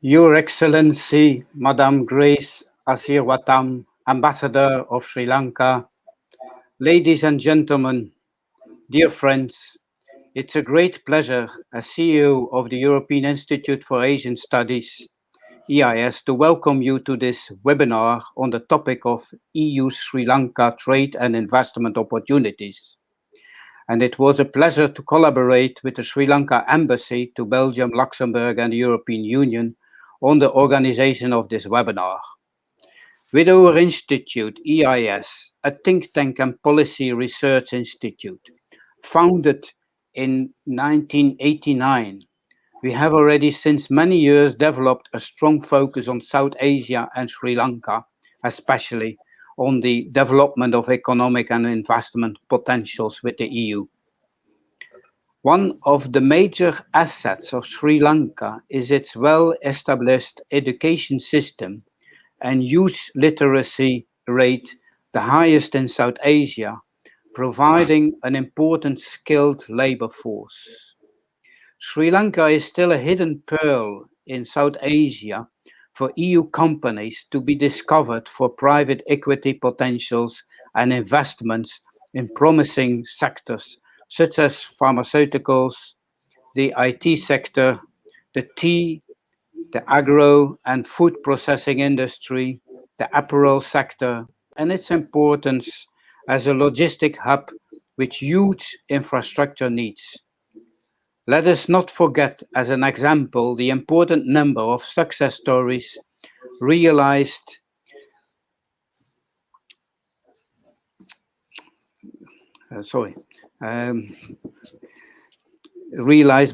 Your Excellency, Madam Grace ASIRWATHAM, Ambassador of Sri Lanka, ladies and gentlemen, dear friends, it's a great pleasure as CEO of the European Institute for Asian Studies, EIAS, to welcome you to this webinar on the topic of EU-Sri Lanka trade and investment opportunities. And it was a pleasure to collaborate with the Sri Lanka Embassy to Belgium, Luxembourg and the European Union on the organization of this webinar. With our institute, EIAS, a think tank and policy research institute, founded in 1989, we have already since many years developed a strong focus on South Asia and Sri Lanka, especially on the development of economic and investment potentials with the EU. One of the major assets of Sri Lanka is its well-established education system and youth literacy rate, the highest in South Asia, providing an important skilled labor force. Sri Lanka is still a hidden pearl in South Asia for EU companies to be discovered for private equity potentials and investments in promising sectors such as pharmaceuticals, the IT sector, the tea, the agro and food processing industry, the apparel sector, and its importance as a logistic hub with huge infrastructure needs. Let us not forget, as an example, the important number of success stories realized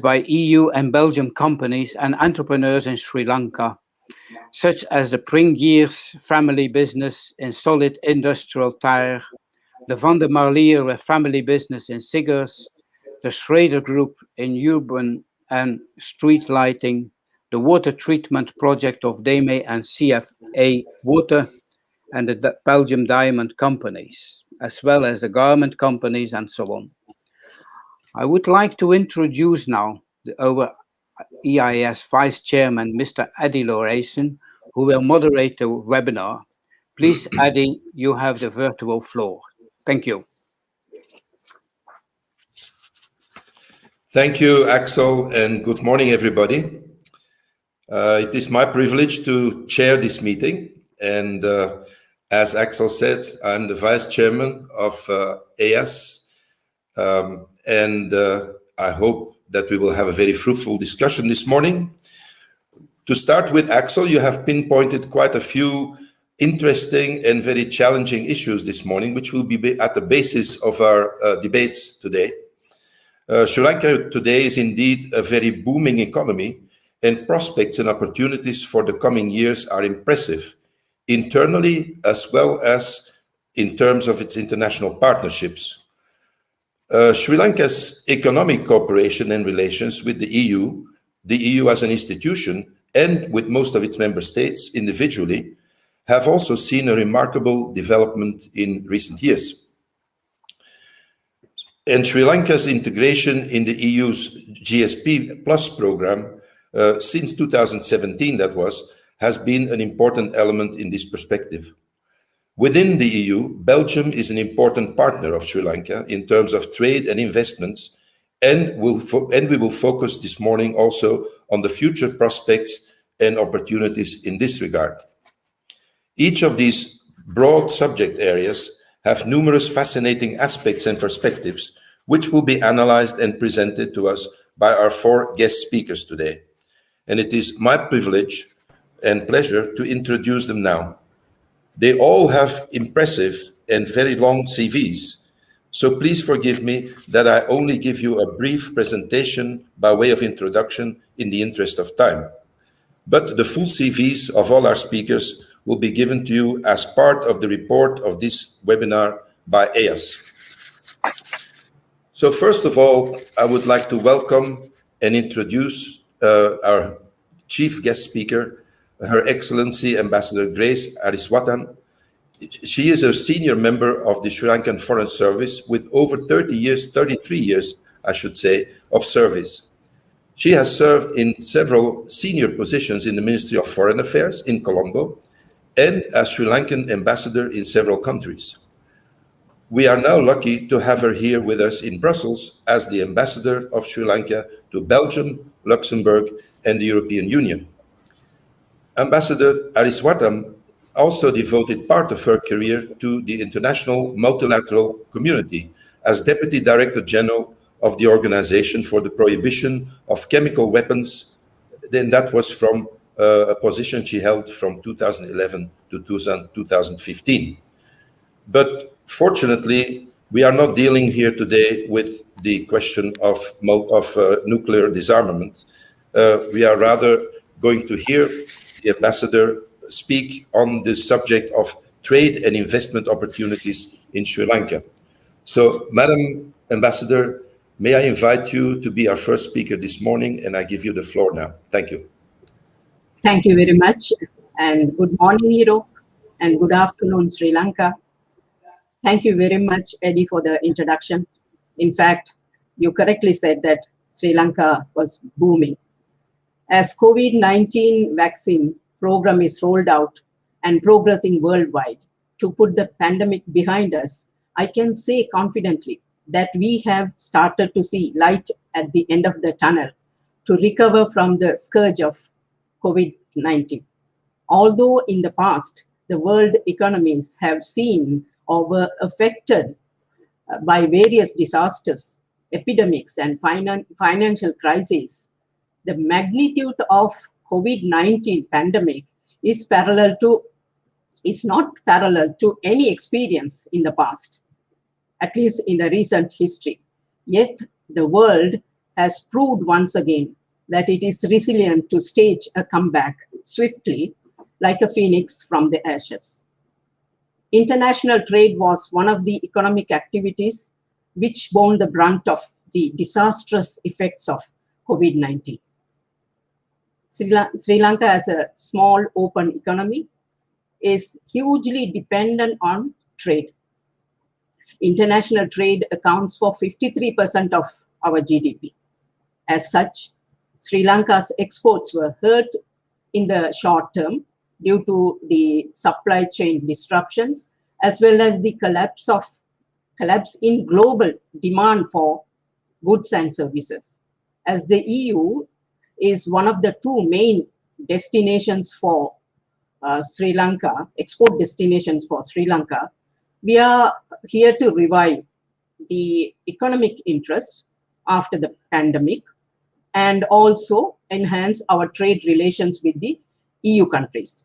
by EU and Belgium companies and entrepreneurs in Sri Lanka, such as the Pringiers family business in solid industrial tire, the Van der Marliere family business in Siggers, the Schrader Group in urban and street lighting, the water treatment project of DEME and CFA Water, and the Belgium diamond companies, as well as the garment companies and so on. I would like to introduce now our EIAS Vice Chairman, Mr. Adi Lorenzen, who will moderate the webinar. Please, Adi, you have the virtual floor. Thank you. Thank you, Axel, and good morning, everybody. It is my privilege to chair this meeting, and as Axel said, I'm the Vice Chairman of EIAS, and I hope that we will have a very fruitful discussion this morning. To start with, Axel, you have pinpointed quite a few interesting and very challenging issues this morning, which will be at the basis of our debates today. Sri Lanka today is indeed a very booming economy, and prospects and opportunities for the coming years are impressive, internally as well as in terms of its international partnerships. Sri Lanka's economic cooperation and relations with the EU as an institution, and with most of its member states individually, have also seen a remarkable development in recent years. And Sri Lanka's integration in the EU's GSP Plus program since 2017, has been an important element in this perspective. Within the EU, Belgium is an important partner of Sri Lanka in terms of trade and investments, and we will focus this morning also on the future prospects and opportunities in this regard. Each of these broad subject areas have numerous fascinating aspects and perspectives, which will be analyzed and presented to us by our four guest speakers today. And it is my privilege and pleasure to introduce them now. They all have impressive and very long CVs, so please forgive me that I only give you a brief presentation by way of introduction in the interest of time. But the full CVs of all our speakers will be given to you as part of the report of this webinar by EIAS. So first of all, I would like to welcome and introduce our chief guest speaker, Her Excellency Ambassador Grace ASIRWATHAM. She is a senior member of the Sri Lankan Foreign Service with over 33 years, I should say, of service. She has served in several senior positions in the Ministry of Foreign Affairs in Colombo and as Sri Lankan ambassador in several countries. We are now lucky to have her here with us in Brussels as the ambassador of Sri Lanka to Belgium, Luxembourg, and the European Union. Ambassador ASIRWATHAM also devoted part of her career to the international multilateral community as Deputy Director General of the Organization for the Prohibition of Chemical Weapons. Then that was from a position she held from 2011 to 2015. But fortunately, we are not dealing here today with the question of nuclear disarmament. We are rather going to hear the ambassador speak on the subject of trade and investment opportunities in Sri Lanka. So, Madam Ambassador, may I invite you to be our first speaker this morning, and I give you the floor now. Thank you. Thank you very much, and good morning, Europe, and good afternoon, Sri Lanka. Thank you very much, Eddie, for the introduction. In fact, you correctly said that Sri Lanka was booming. As COVID-19 vaccine program is rolled out and progressing worldwide to put the pandemic behind us, I can say confidently that we have started to see light at the end of the tunnel to recover from the scourge of COVID-19. Although in the past, the world economies have seen or were affected by various disasters, epidemics, and financial crises, the magnitude of COVID-19 pandemic is not parallel to any experience in the past, at least in the recent history. Yet the world has proved once again that it is resilient to stage a comeback swiftly like a phoenix from the ashes. International trade was one of the economic activities which bore the brunt of the disastrous effects of COVID-19. Sri Lanka, as a small open economy, is hugely dependent on trade. International trade accounts for 53% of our GDP. As such, Sri Lanka's exports were hurt in the short term due to the supply chain disruptions, as well as the collapse in global demand for goods and services. As the EU is one of the two main destinations for Sri Lanka, export destinations for Sri Lanka, we are here to revive the economic interest after the pandemic and also enhance our trade relations with the EU countries.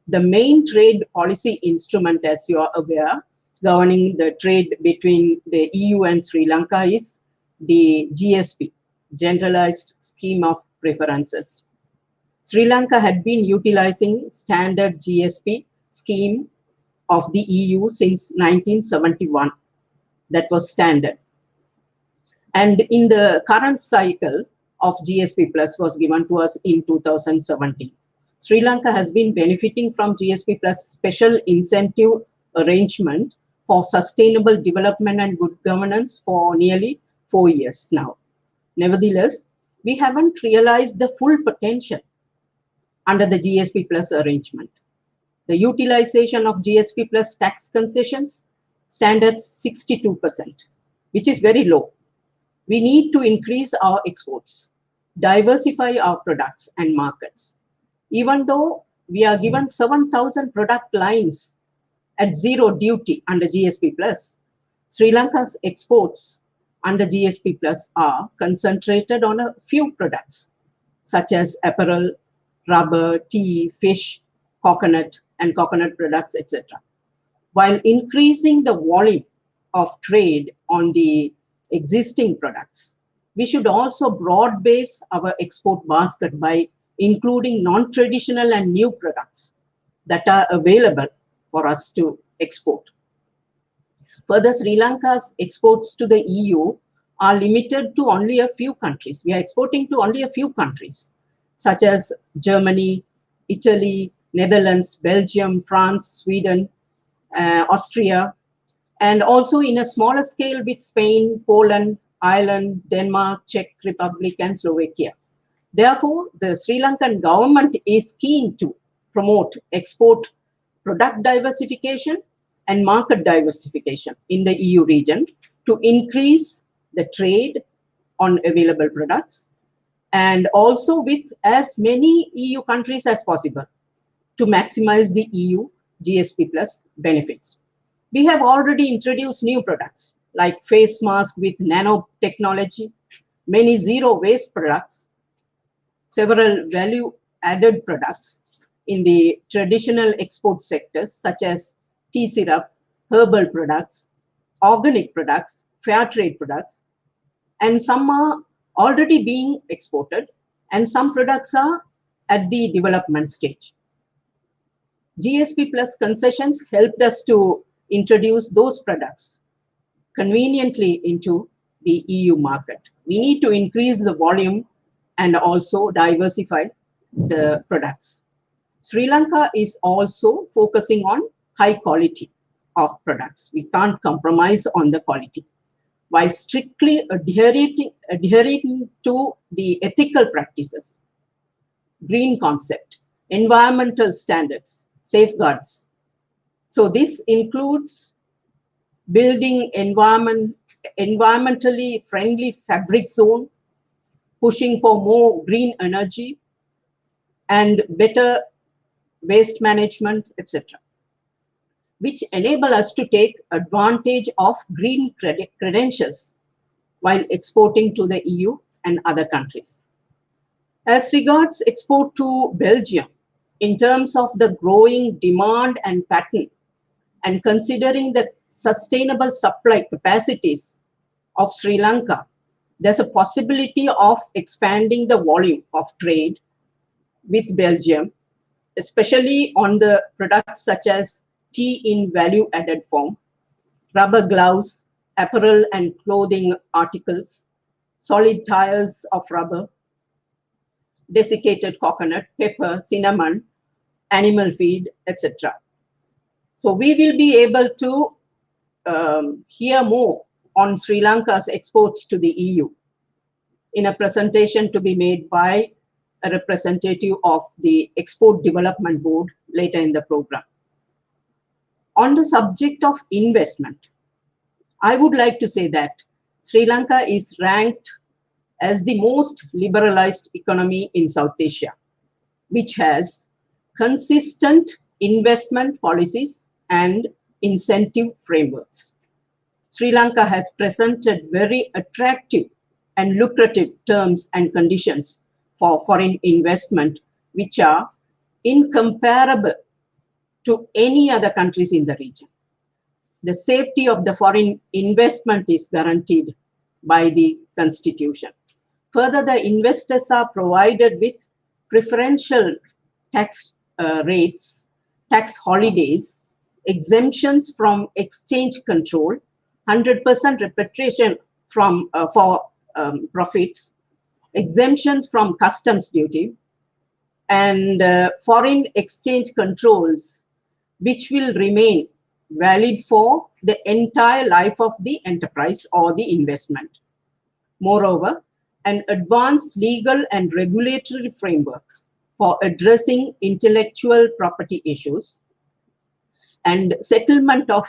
The main trade policy instrument, as you are aware, governing the trade between the EU and Sri Lanka is the GSP, Generalized Scheme of Preferences. Sri Lanka had been utilizing standard GSP scheme of the EU since 1971. That was standard. And in the current cycle of GSP Plus was given to us in 2017. Sri Lanka has been benefiting from GSP Plus special incentive arrangement for sustainable development and good governance for nearly 4 years now. Nevertheless, we haven't realized the full potential under the GSP Plus arrangement. The utilization of GSP Plus tax concessions stand at 62%, which is very low. We need to increase our exports, diversify our products and markets. Even though we are given 7,000 product lines at zero duty under GSP Plus, Sri Lanka's exports under GSP Plus are concentrated on a few products, such as apparel, rubber, tea, fish, coconut, and coconut products, etc. While increasing the volume of trade on the existing products, we should also broad base our export basket by including non-traditional and new products that are available for us to export. Further, Sri Lanka's exports to the EU are limited to only a few countries. We are exporting to only a few countries, such as Germany, Italy, Netherlands, Belgium, France, Sweden, Austria, and also in a smaller scale with Spain, Poland, Ireland, Denmark, Czech Republic, and Slovakia. Therefore, the Sri Lankan government is keen to promote export product diversification and market diversification in the EU region to increase the trade on available products, and also with as many EU countries as possible to maximize the EU GSP Plus benefits. We have already introduced new products like face mask with nanotechnology, many zero waste products, several value added products in the traditional export sectors such as tea syrup, herbal products, organic products, fair trade products, and some are already being exported and some products are at the development stage. GSP Plus concessions helped us to introduce those products conveniently into the EU market. We need to increase the volume and also diversify the products. Sri Lanka is also focusing on high quality of products. We can't compromise on the quality, while strictly adhering to the ethical practices, green concept, environmental standards, safeguards. So this includes building environmentally friendly fabric zone, pushing for more green energy and better waste management, etc., which enable us to take advantage of green credentials while exporting to the EU and other countries. As regards export to Belgium, in terms of the growing demand and pattern, and considering the sustainable supply capacities of Sri Lanka, there's a possibility of expanding the volume of trade with Belgium, especially on the products such as tea in value-added form, rubber gloves, apparel and clothing articles, solid tires of rubber, desiccated coconut, pepper, cinnamon, animal feed, etc. So we will be able to hear more on Sri Lanka's exports to the EU in a presentation to be made by a representative of the Export Development Board later in the program. On the subject of investment, I would like to say that Sri Lanka is ranked as the most liberalized economy in South Asia, which has consistent investment policies and incentive frameworks. Sri Lanka has presented very attractive and lucrative terms and conditions for foreign investment, which are incomparable to any other countries in the region. The safety of the foreign investment is guaranteed by the Constitution. Further, the investors are provided with preferential tax rates, tax holidays, exemptions from exchange control, 100% repatriation from for profits, exemptions from customs duty, and foreign exchange controls, which will remain valid for the entire life of the enterprise or the investment. Moreover, an advanced legal and regulatory framework for addressing intellectual property issues and settlement of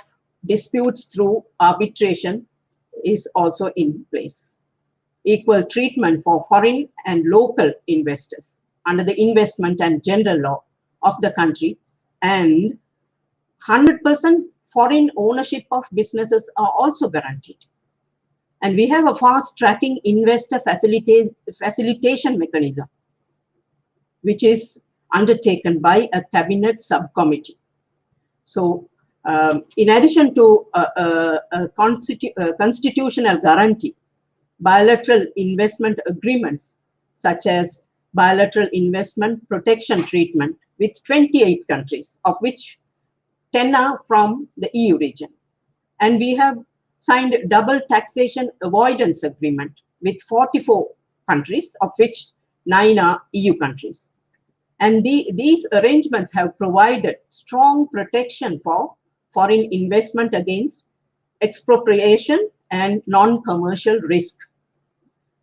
disputes through arbitration is also in place. Equal treatment for foreign and local investors under the investment and general law of the country, and 100% foreign ownership of businesses are also guaranteed. And we have a fast-tracking investor facilitation mechanism, which is undertaken by a cabinet subcommittee. So, in addition to a constitutional guarantee, bilateral investment agreements, such as bilateral investment protection treatment with 28 countries, of which 10 are from the EU region. And we have signed double taxation avoidance agreement with 44 countries, of which 9 are EU countries. And these arrangements have provided strong protection for foreign investment against expropriation and non-commercial risk.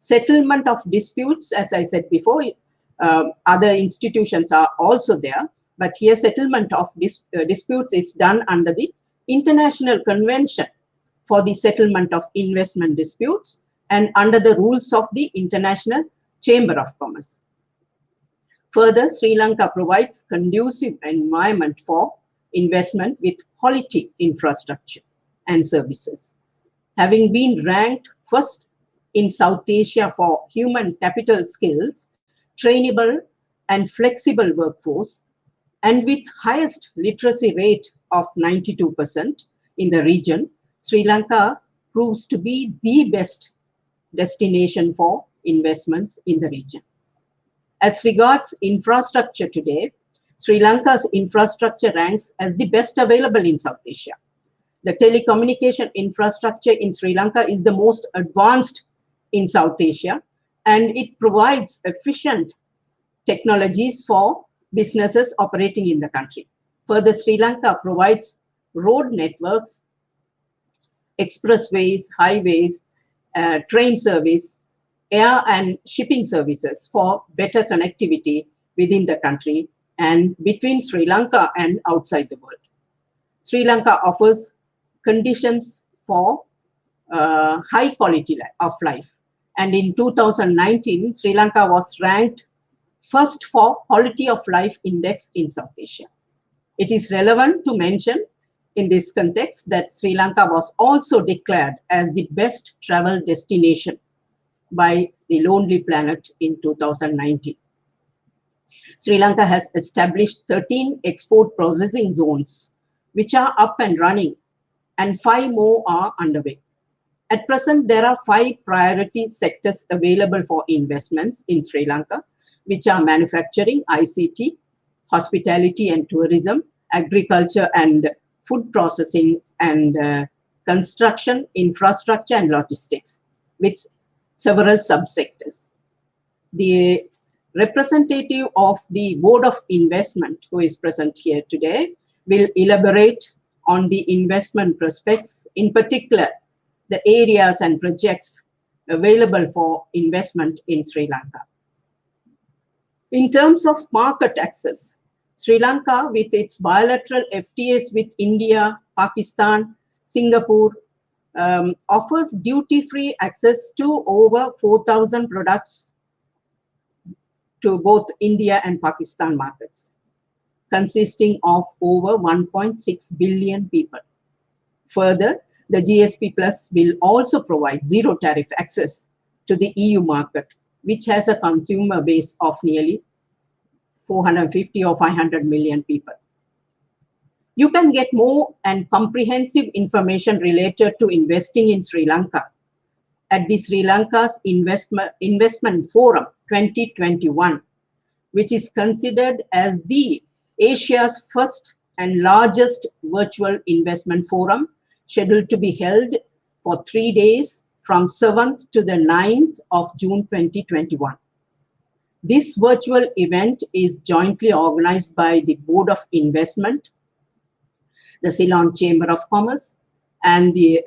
Settlement of disputes, as I said before, other institutions are also there, but here settlement of disputes is done under the International Convention for the Settlement of Investment Disputes and under the rules of the International Chamber of Commerce. Further, Sri Lanka provides conducive environment for investment with quality infrastructure and services. Having been ranked first in South Asia for human capital skills, trainable and flexible workforce, and with highest literacy rate of 92% in the region, Sri Lanka proves to be the best destination for investments in the region. As regards infrastructure today, Sri Lanka's infrastructure ranks as the best available in South Asia. The telecommunication infrastructure in Sri Lanka is the most advanced in South Asia, and it provides efficient technologies for businesses operating in the country. Further, Sri Lanka provides road networks, expressways, highways, train service, air and shipping services for better connectivity within the country and between Sri Lanka and outside the world. Sri Lanka offers conditions for high quality of life. And in 2019, Sri Lanka was ranked first for Quality of Life Index in South Asia. It is relevant to mention in this context that Sri Lanka was also declared as the best travel destination by the Lonely Planet in 2019. Sri Lanka has established 13 export processing zones, which are up and running, and 5 more are underway. At present, there are 5 priority sectors available for investments in Sri Lanka, which are manufacturing, ICT, hospitality and tourism, agriculture and food processing, and construction, infrastructure and logistics, with several subsectors. The representative of the Board of Investment, who is present here today, will elaborate on the investment prospects, in particular, the areas and projects available for investment in Sri Lanka. In terms of market access, Sri Lanka, with its bilateral FTAs with India, Pakistan, Singapore, offers duty-free access to over 4,000 products to both India and Pakistan markets, consisting of over 1.6 billion people. Further, the GSP Plus will also provide zero tariff access to the EU market, which has a consumer base of nearly 450 or 500 million people. You can get more and comprehensive information related to investing in Sri Lanka at the Sri Lanka's Investment Forum 2021, which is considered as the Asia's first and largest virtual investment forum, scheduled to be held for 3 days from 7th to the 9th of June 2021. This virtual event is jointly organized by the Board of Investment, the Ceylon Chamber of Commerce, and the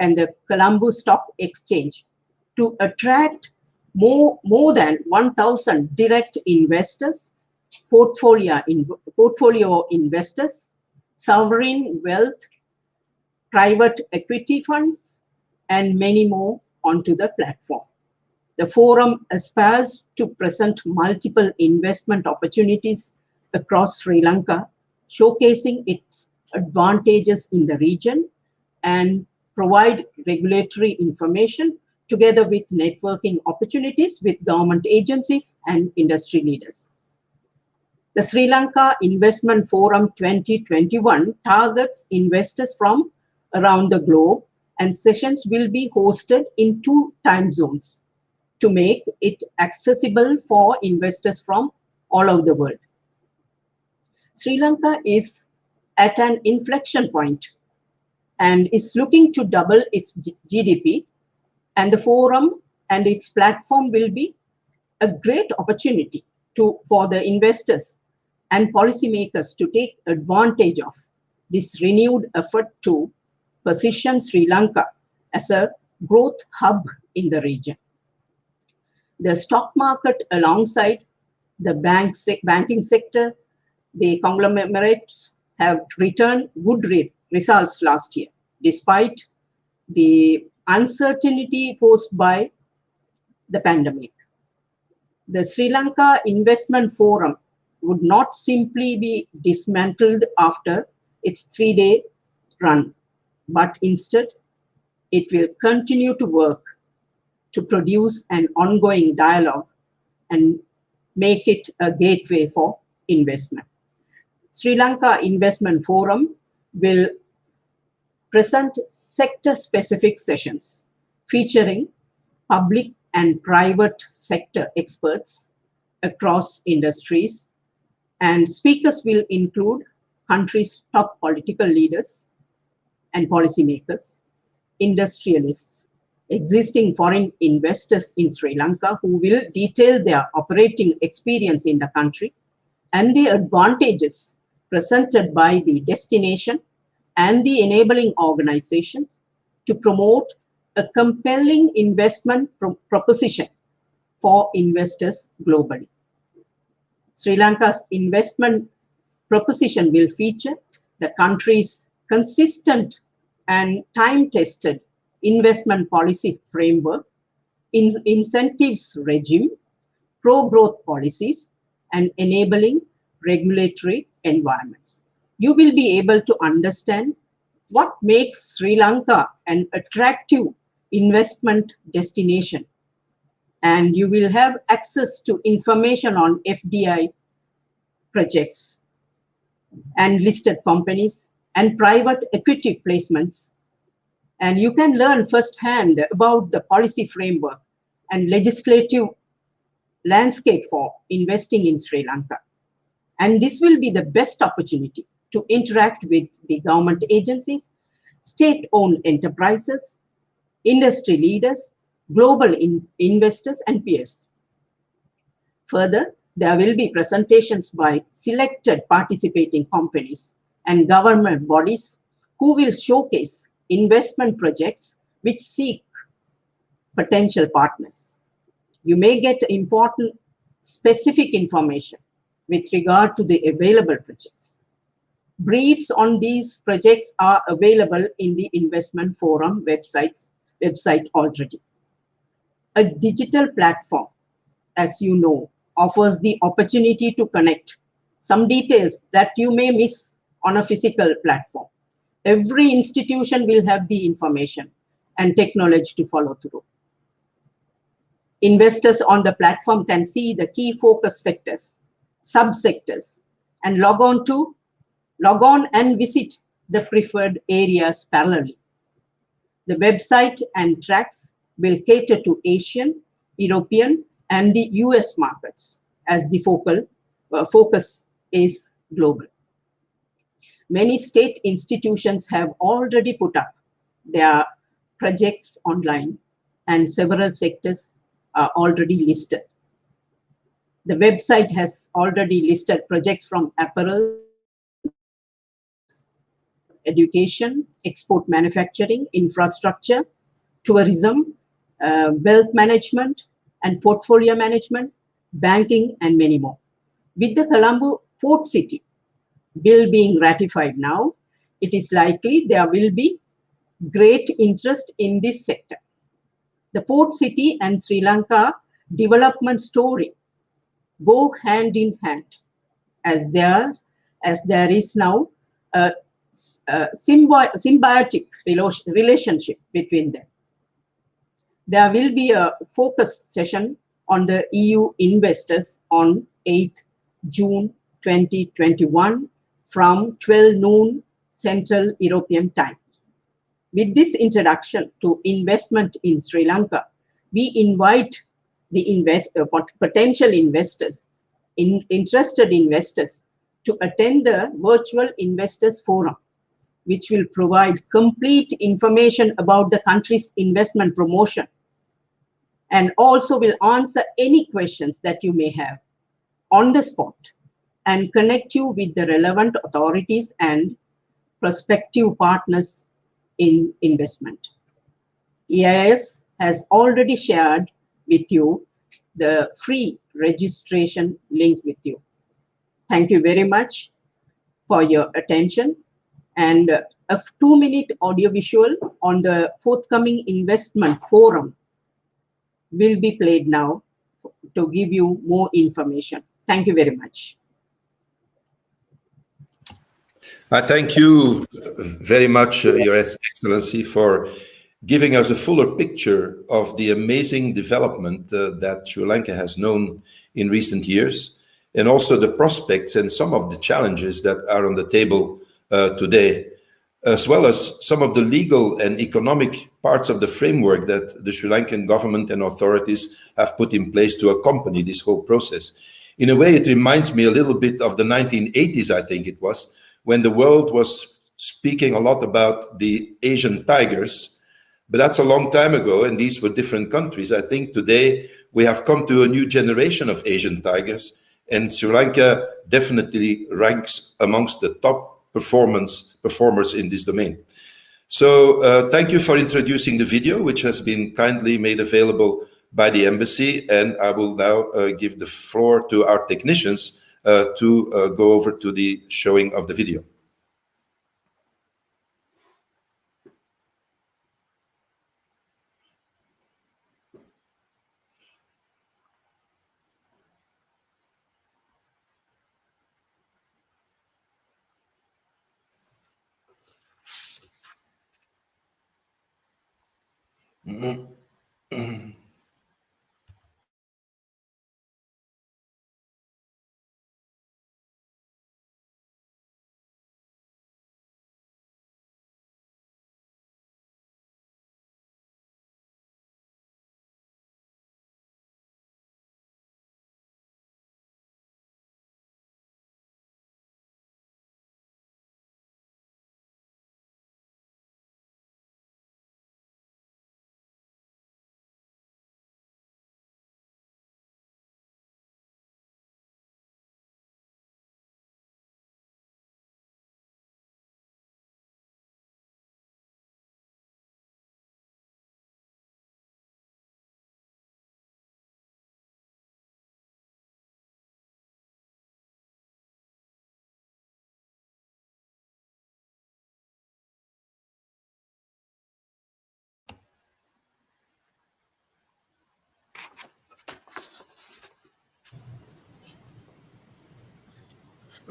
Colombo Stock Exchange to attract more than 1,000 direct investors, portfolio investors, sovereign wealth, private equity funds, and many more onto the platform. The forum aspires to present multiple investment opportunities across Sri Lanka, showcasing its advantages in the region and provide regulatory information together with networking opportunities with government agencies and industry leaders. The Sri Lanka Investment Forum 2021 targets investors from around the globe, and sessions will be hosted in 2 time zones to make it accessible for investors from all over the world. Sri Lanka is at an inflection point and is looking to double its GDP, and the forum and its platform will be a great opportunity for the investors and policymakers to take advantage of this renewed effort to position Sri Lanka as a growth hub in the region. The stock market alongside the banking sector, the conglomerates have returned good results last year, despite the uncertainty posed by the pandemic. The Sri Lanka Investment Forum would not simply be dismantled after its 3-day run, but instead it will continue to work to produce an ongoing dialogue and make it a gateway for investment. Sri Lanka Investment Forum will present sector-specific sessions featuring public and private sector experts across industries, and speakers will include countries' top political leaders and policymakers, industrialists, existing foreign investors in Sri Lanka who will detail their operating experience in the country and the advantages presented by the destination and the enabling organizations to promote a compelling investment proposition for investors globally. Sri Lanka's investment proposition will feature the country's consistent and time-tested investment policy framework, incentives regime, pro-growth policies, and enabling regulatory environments. You will be able to understand what makes Sri Lanka an attractive investment destination, and you will have access to information on FDI projects and listed companies and private equity placements. And you can learn firsthand about the policy framework and legislative landscape for investing in Sri Lanka. And this will be the best opportunity to interact with the government agencies, state-owned enterprises, industry leaders, global investors, and peers. Further, there will be presentations by selected participating companies and government bodies who will showcase investment projects which seek potential partners. You may get important specific information with regard to the available projects. Briefs on these projects are available in the Investment Forum website already. A digital platform, as you know, offers the opportunity to connect some details that you may miss on a physical platform. Every institution will have the information and technology to follow through. Investors on the platform can see the key focus sectors, subsectors, and log on and visit the preferred areas parallelly. The website and tracks will cater to Asian, European, and the US markets as the focus is global. Many state institutions have already put up their projects online, and several sectors are already listed. The website has already listed projects from apparel, education, export manufacturing, infrastructure, tourism, wealth management and portfolio management, banking, and many more. With the Colombo Port City bill being ratified now, it is likely there will be great interest in this sector. The Port City and Sri Lanka development story go hand in hand, as there is now a symbiotic relationship between them. There will be a focus session on the EU investors on 8th June 2021 from 12 noon Central European Time. With this introduction to investment in Sri Lanka, we invite the potential investors, interested investors, to attend the virtual investors forum, which will provide complete information about the country's investment promotion and also will answer any questions that you may have on the spot and connect you with the relevant authorities and prospective partners in investment. EIAS has already shared with you the free registration link with you. Thank you very much for your attention, and a 2-minute audiovisual on the forthcoming investment forum will be played now to give you more information. Thank you very much. I thank you very much, Your Excellency, for giving us a fuller picture of the amazing development that Sri Lanka has known in recent years, and also the prospects and some of the challenges that are on the table today, as well as some of the legal and economic parts of the framework that the Sri Lankan government and authorities have put in place to accompany this whole process. In a way, it reminds me a little bit of the 1980s, I think it was, when the world was speaking a lot about the Asian tigers, but that's a long time ago, and these were different countries. I think today we have come to a new generation of Asian tigers, and Sri Lanka definitely ranks amongst the top performers in this domain. So thank you for introducing the video, which has been kindly made available by the embassy, and I will now give the floor to our technicians to go over to the showing of the video.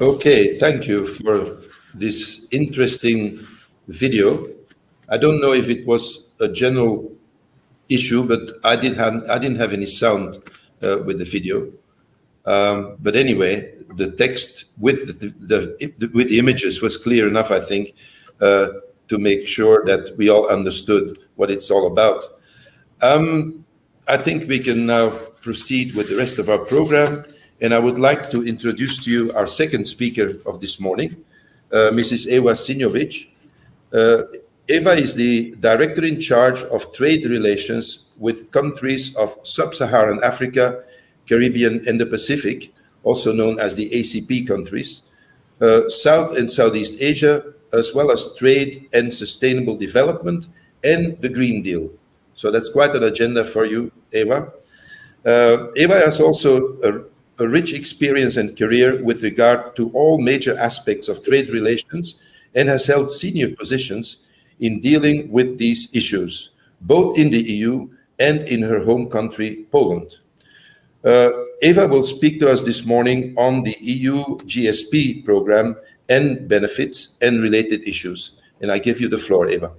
Okay, thank you for this interesting video. I don't know if it was a general issue, but I didn't have any sound with the video. But anyway, the text with the images was clear enough, I think, to make sure that we all understood what it's all about. I think we can now proceed with the rest of our program. And I would like to introduce to you our second speaker of this morning, Mrs. Eva Sinjovic. Eva is the Director in charge of trade relations with countries of Sub-Saharan Africa, Caribbean, and the Pacific, also known as the ACP countries, South and Southeast Asia, as well as trade and sustainable development, and the Green Deal. So that's quite an agenda for you, Eva. Eva has also a rich experience and career with regard to all major aspects of trade relations and has held senior positions in dealing with these issues, both in the EU and in her home country, Poland. Eva will speak to us this morning on the EU GSP program and benefits and related issues. And I give you the floor, Eva.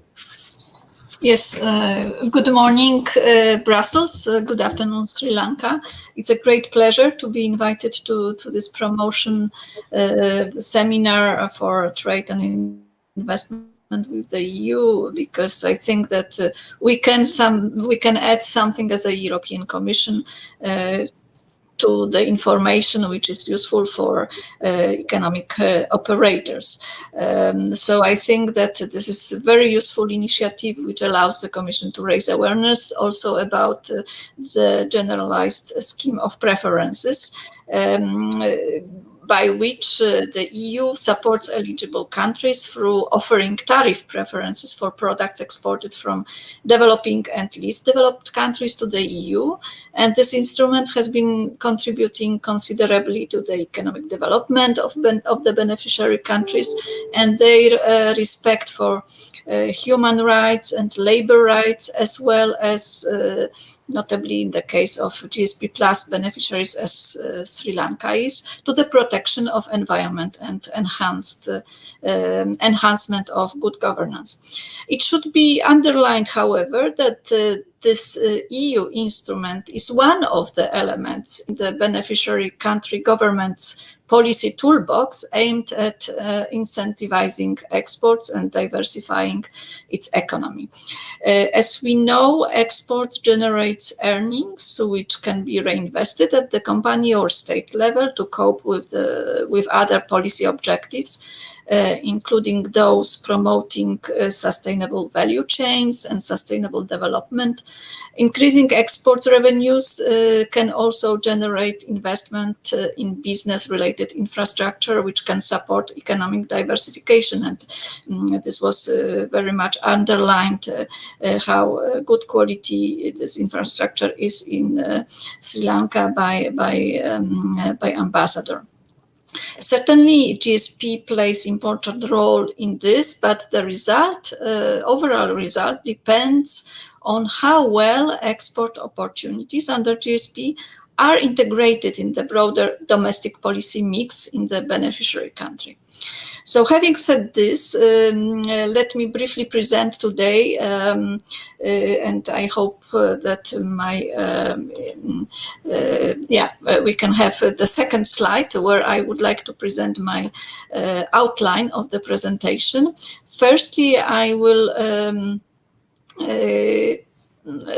Yes, good morning, Brussels. Good afternoon, Sri Lanka. It's a great pleasure to be invited to this promotion seminar for trade and investment with the EU, because I think that we can add something as a European Commission to the information which is useful for economic operators. So I think that this is a very useful initiative which allows the Commission to raise awareness also about the generalized scheme of preferences. by which the EU supports eligible countries through offering tariff preferences for products exported from developing and least developed countries to the EU. And this instrument has been contributing considerably to the economic development of the beneficiary countries and their respect for human rights and labor rights, as well as notably in the case of GSP Plus beneficiaries as Sri Lanka is, to the protection of environment and enhancement of good governance. It should be underlined, however, that this EU instrument is one of the elements in the beneficiary country government's policy toolbox aimed at incentivizing exports and diversifying its economy. As we know, exports generates earnings which can be reinvested at the company or state level to cope with other policy objectives, including those promoting sustainable value chains and sustainable development. Increasing exports revenues can also generate investment in business-related infrastructure, which can support economic diversification. And this was very much underlined how good quality this infrastructure is in Sri Lanka by Ambassador. Certainly, GSP plays important role in this, but the result, overall result, depends on how well export opportunities under GSP are integrated in the broader domestic policy mix in the beneficiary country. So having said this, let me briefly present today, and I hope that we can have the second slide where I would like to present my outline of the presentation. Firstly, I will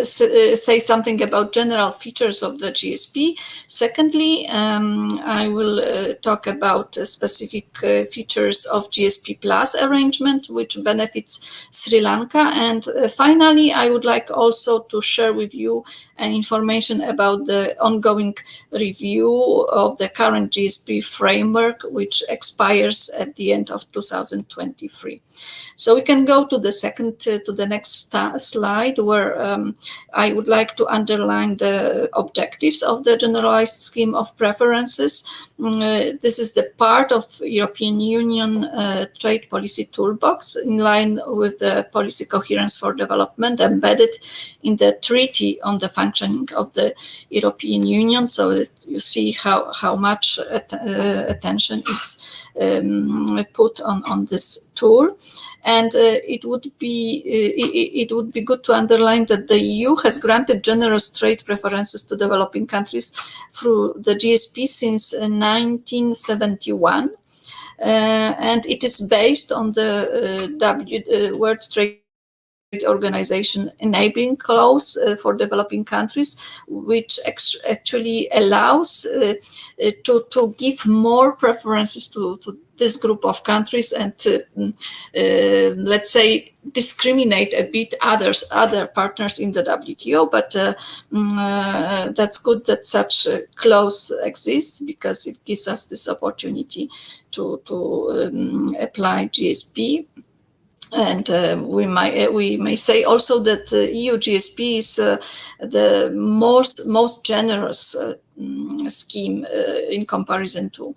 say something about general features of the GSP. Secondly, I will talk about specific features of GSP Plus arrangement, which benefits Sri Lanka. And finally, I would like also to share with you information about the ongoing review of the current GSP framework, which expires at the end of 2023. So we can go to the next slide, where I would like to underline the objectives of the generalized scheme of preferences. This is the part of European Union trade policy toolbox in line with the policy coherence for development embedded in the Treaty on the Functioning of the European Union. So that you see how much attention is put on this tool. And it would be good to underline that the EU has granted generous trade preferences to developing countries through the GSP since 1971, and it is based on the World Trade Organization enabling clause for developing countries, which actually allows to give more preferences to this group of countries and let's say discriminate a bit other partners in the WTO. But that's good that such a clause exists, because it gives us this opportunity to apply GSP. And we may say also that EU GSP is the most generous scheme in comparison to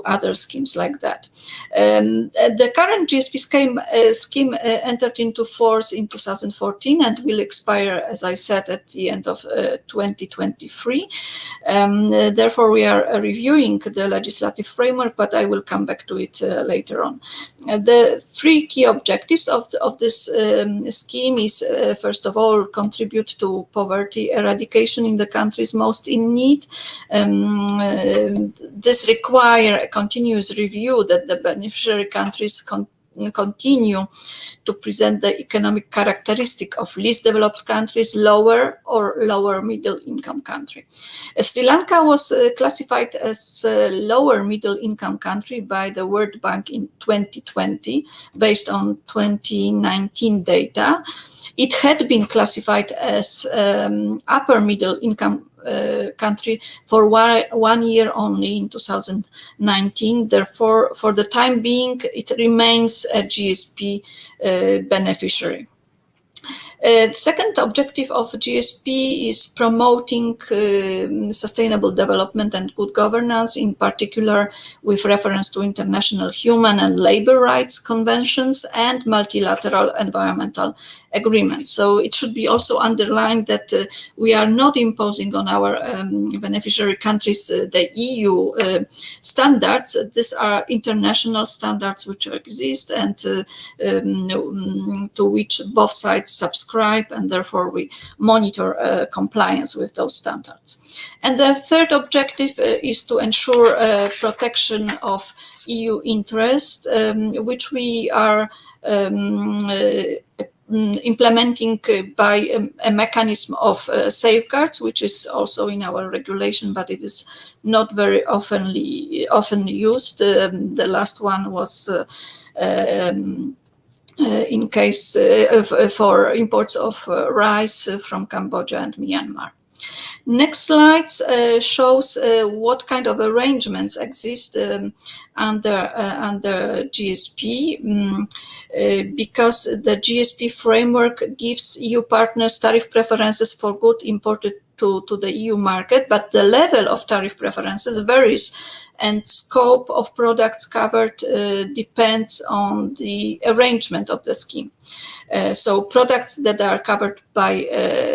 other schemes like that. The current GSP scheme entered into force in 2014 and will expire, as I said, at the end of 2023. Therefore, we are reviewing the legislative framework, but I will come back to it later on. The three key objectives of this scheme is, first of all, contribute to poverty eradication in the countries most in need. This requires a continuous review that the beneficiary countries continue to present the economic characteristic of least developed countries, lower or lower middle income country. Sri Lanka was classified as a lower middle income country by the World Bank in 2020 based on 2019 data. It had been classified as upper middle income country for 1 year only in 2019. Therefore, for the time being, it remains a GSP beneficiary. The second objective of GSP is promoting sustainable development and good governance, in particular with reference to international human and labor rights conventions and multilateral environmental agreements. So it should be also underlined that we are not imposing on our beneficiary countries the EU standards. These are international standards which exist and to which both sides subscribe, and therefore we monitor compliance with those standards. And the third objective is to ensure protection of EU interest, which we are implementing by a mechanism of safeguards, which is also in our regulation, but it is not very often used. The last one was in case for imports of rice from Cambodia and Myanmar. Next slide shows what kind of arrangements exist under GSP, because the GSP framework gives EU partners tariff preferences for goods imported to the EU market, but the level of tariff preferences varies, and scope of products covered depends on the arrangement of the scheme. So products that are covered by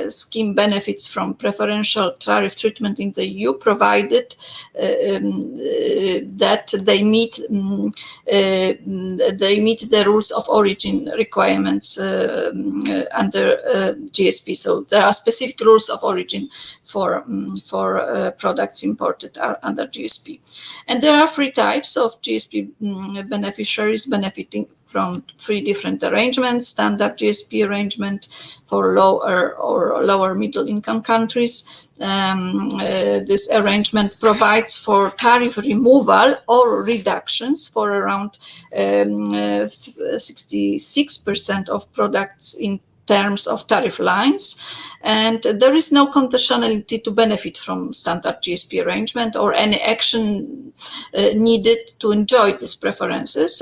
scheme benefits from preferential tariff treatment in the EU, provided that they meet the rules of origin requirements under GSP. So there are specific rules of origin for products imported under GSP. And there are 3 types of GSP beneficiaries benefiting from 3 different arrangements. Standard GSP arrangement for lower or lower middle income countries. This arrangement provides for tariff removal or reductions for around 66% of products in terms of tariff lines, and there is no conditionality to benefit from standard GSP arrangement or any action needed to enjoy these preferences.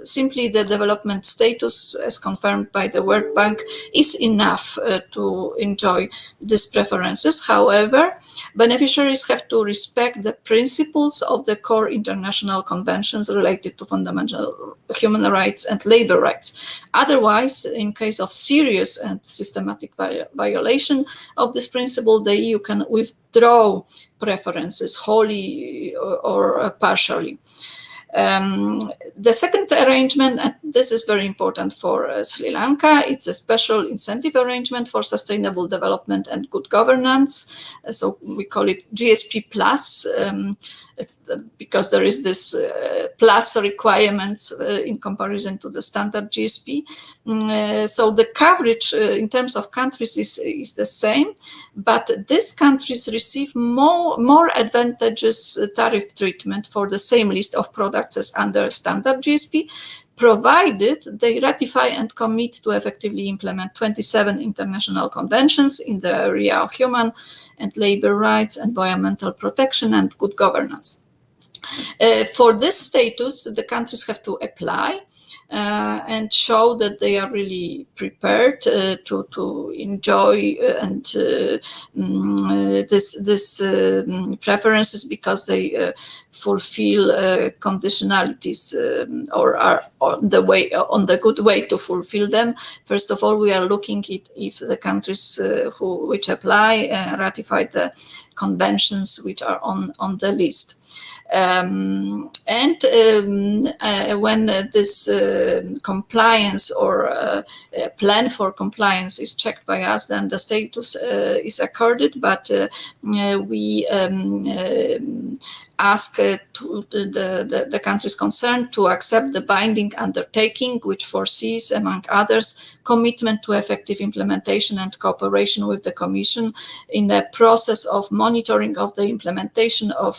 Simply the development status, as confirmed by the World Bank, is enough to enjoy these preferences. However, beneficiaries have to respect the principles of the core international conventions related to fundamental human rights and labor rights. Otherwise, in case of serious and systematic violation of this principle, the EU can withdraw preferences wholly or partially. The second arrangement, and this is very important for Sri Lanka, it's a special incentive arrangement for sustainable development and good governance. So we call it GSP Plus, because there is this plus requirement in comparison to the standard GSP. So the coverage in terms of countries is the same, but these countries receive more advantageous tariff treatment for the same list of products as under standard GSP, provided they ratify and commit to effectively implement 27 international conventions in the area of human and labor rights, environmental protection, and good governance. For this status, the countries have to apply and show that they are really prepared to enjoy and this preferences, because they fulfill conditionalities or are on the good way to fulfill them. First of all, we are looking at if the countries which apply ratify the conventions which are on the list. When this compliance or plan for compliance is checked by us, then the status is accorded, but we ask to the countries concerned to accept the binding undertaking, which foresees, among others, commitment to effective implementation and cooperation with the Commission in the process of monitoring of the implementation of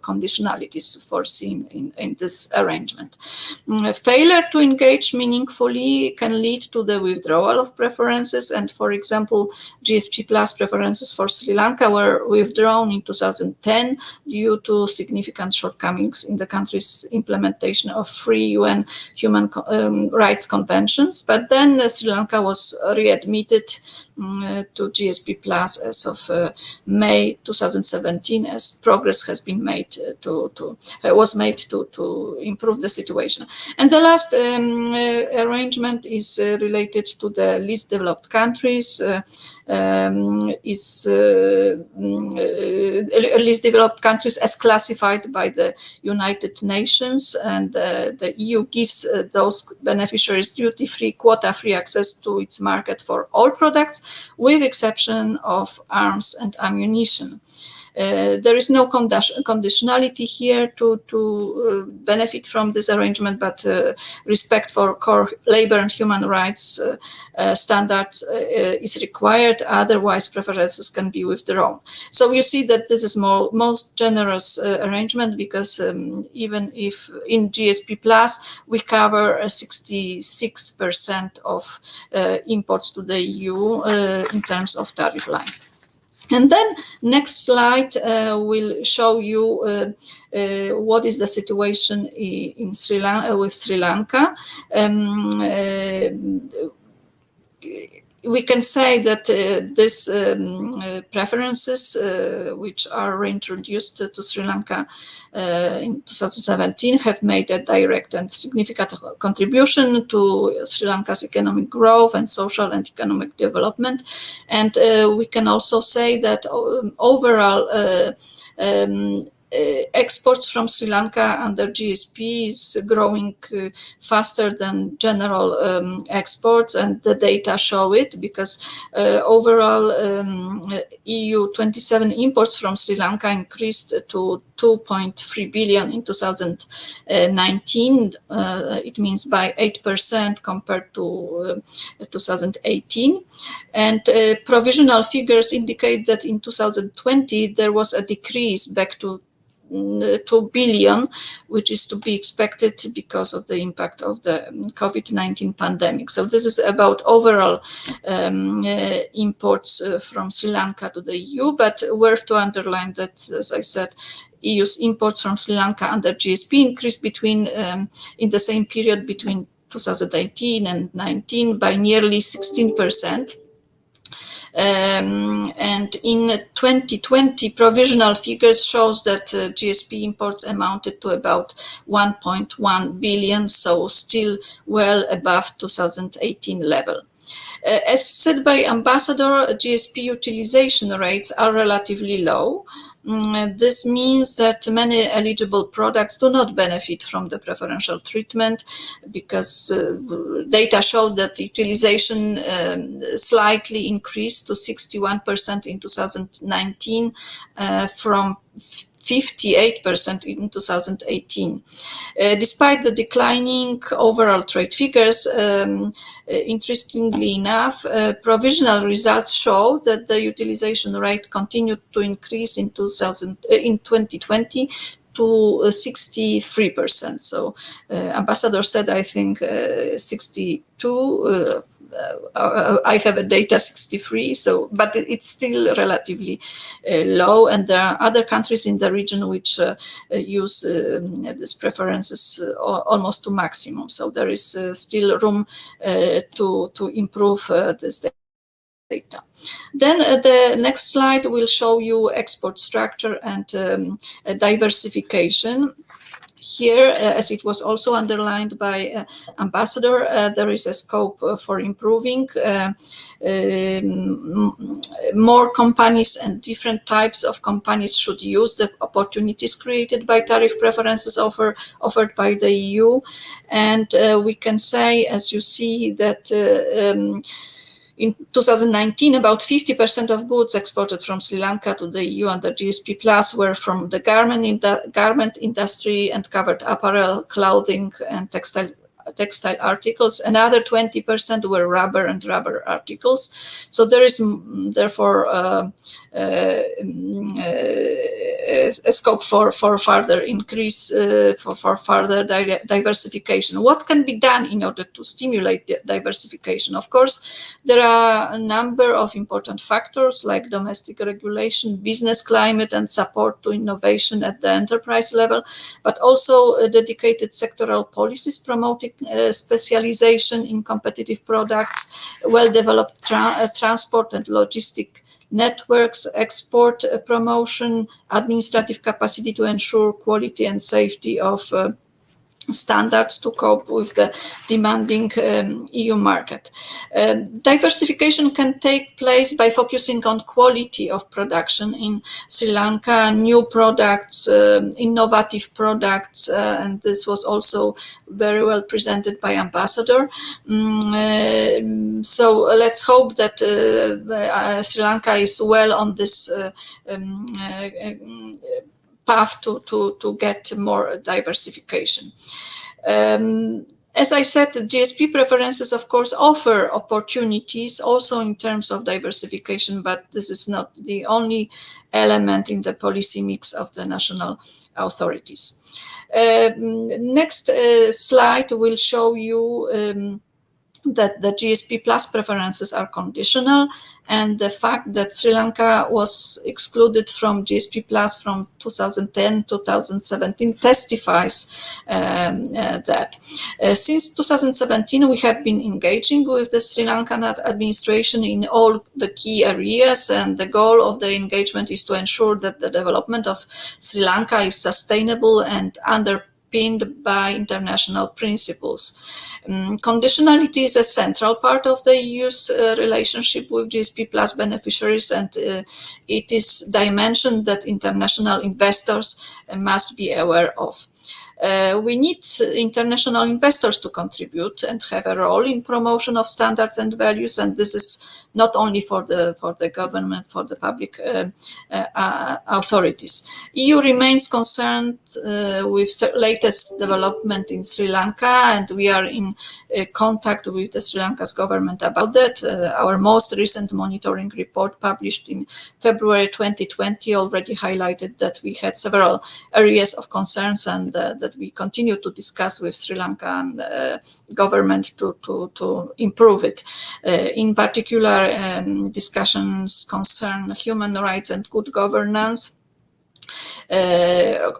conditionalities foreseen in this arrangement. Failure to engage meaningfully can lead to the withdrawal of preferences, and for example, GSP Plus preferences for Sri Lanka were withdrawn in 2010 due to significant shortcomings in the country's implementation of 3 UN human rights conventions. But then Sri Lanka was readmitted to GSP Plus as of May 2017, as progress has been made to improve the situation. And the last arrangement is related to the least developed countries. Least developed countries as classified by the United Nations, and the EU gives those beneficiaries duty-free, quota-free access to its market for all products, with exception of arms and ammunition. There is no conditionality here to benefit from this arrangement, but respect for core labor and human rights standards is required. Otherwise, preferences can be withdrawn. So you see that this is most generous arrangement, because even if in GSP Plus we cover 66% of imports to the EU in terms of tariff line. And then next slide will show you what is the situation in Sri Lanka. We can say that these preferences, which are reintroduced to Sri Lanka in 2017, have made a direct and significant contribution to Sri Lanka's economic growth and social and economic development. And we can also say that overall exports from Sri Lanka under GSP is growing faster than general exports, and the data show it, because overall EU 27 imports from Sri Lanka increased to 2.3 billion in 2019. It means by 8% compared to 2018. And provisional figures indicate that in 2020 there was a decrease back to 2 billion, which is to be expected because of the impact of the COVID-19 pandemic. So this is about overall imports from Sri Lanka to the EU, but worth to underline that, as I said, EU's imports from Sri Lanka under GSP increased in the same period between 2018 and 19 by nearly 16%. And in 2020, provisional figures shows that GSP imports amounted to about 1.1 billion, so still well above 2018 level. As said by Ambassador, GSP utilization rates are relatively low. This means that many eligible products do not benefit from the preferential treatment, because data showed that utilization slightly increased to 61% in 2019 from 58% in 2018. Despite the declining overall trade figures, interestingly enough, provisional results show that the utilization rate continued to increase in 2020 to 63%. So Ambassador said, I think 62. I have a data 63, so but it's still relatively low, and there are other countries in the region which use these preferences almost to maximum. So there is still room to improve this data. Then the next slide will show you export structure and diversification. Here, as it was also underlined by Ambassador, there is a scope for improving. More companies and different types of companies should use the opportunities created by tariff preferences offered by the EU. And we can say, as you see, that in 2019, about 50% of goods exported from Sri Lanka to the EU under GSP Plus were from the garment industry and covered apparel, clothing, and textile articles. Another 20% were rubber and rubber articles. So there is therefore a scope for further increase, for further diversification. What can be done in order to stimulate the diversification? Of course, there are a number of important factors like domestic regulation, business climate, and support to innovation at the enterprise level, but also dedicated sectoral policies promoting specialization in competitive products, well-developed transport and logistic networks, export promotion, administrative capacity to ensure quality and safety of standards to cope with the demanding EU market. Diversification can take place by focusing on quality of production in Sri Lanka, new products, innovative products, and this was also very well presented by Ambassador. So let's hope that Sri Lanka is well on this path to get more diversification. As I said, the GSP preferences, of course, offer opportunities also in terms of diversification, but this is not the only element in the policy mix of the national authorities. Next slide will show you that the GSP Plus preferences are conditional, and the fact that Sri Lanka was excluded from GSP Plus from 2010-2017 testifies that. Since 2017, we have been engaging with the Sri Lankan administration in all the key areas, and the goal of the engagement is to ensure that the development of Sri Lanka is sustainable and underpinned by international principles. Conditionality is a central part of the EU's relationship with GSP Plus beneficiaries, and it is dimension that international investors must be aware of. We need international investors to contribute and have a role in promotion of standards and values, and this is not only for the government, for the public authorities. EU remains concerned with latest development in Sri Lanka, and we are in contact with the Sri Lanka's government about that. Our most recent monitoring report, published in February 2020, already highlighted that we had several areas of concerns, and that we continue to discuss with Sri Lankan government to improve it. In particular, discussions concern human rights and good governance.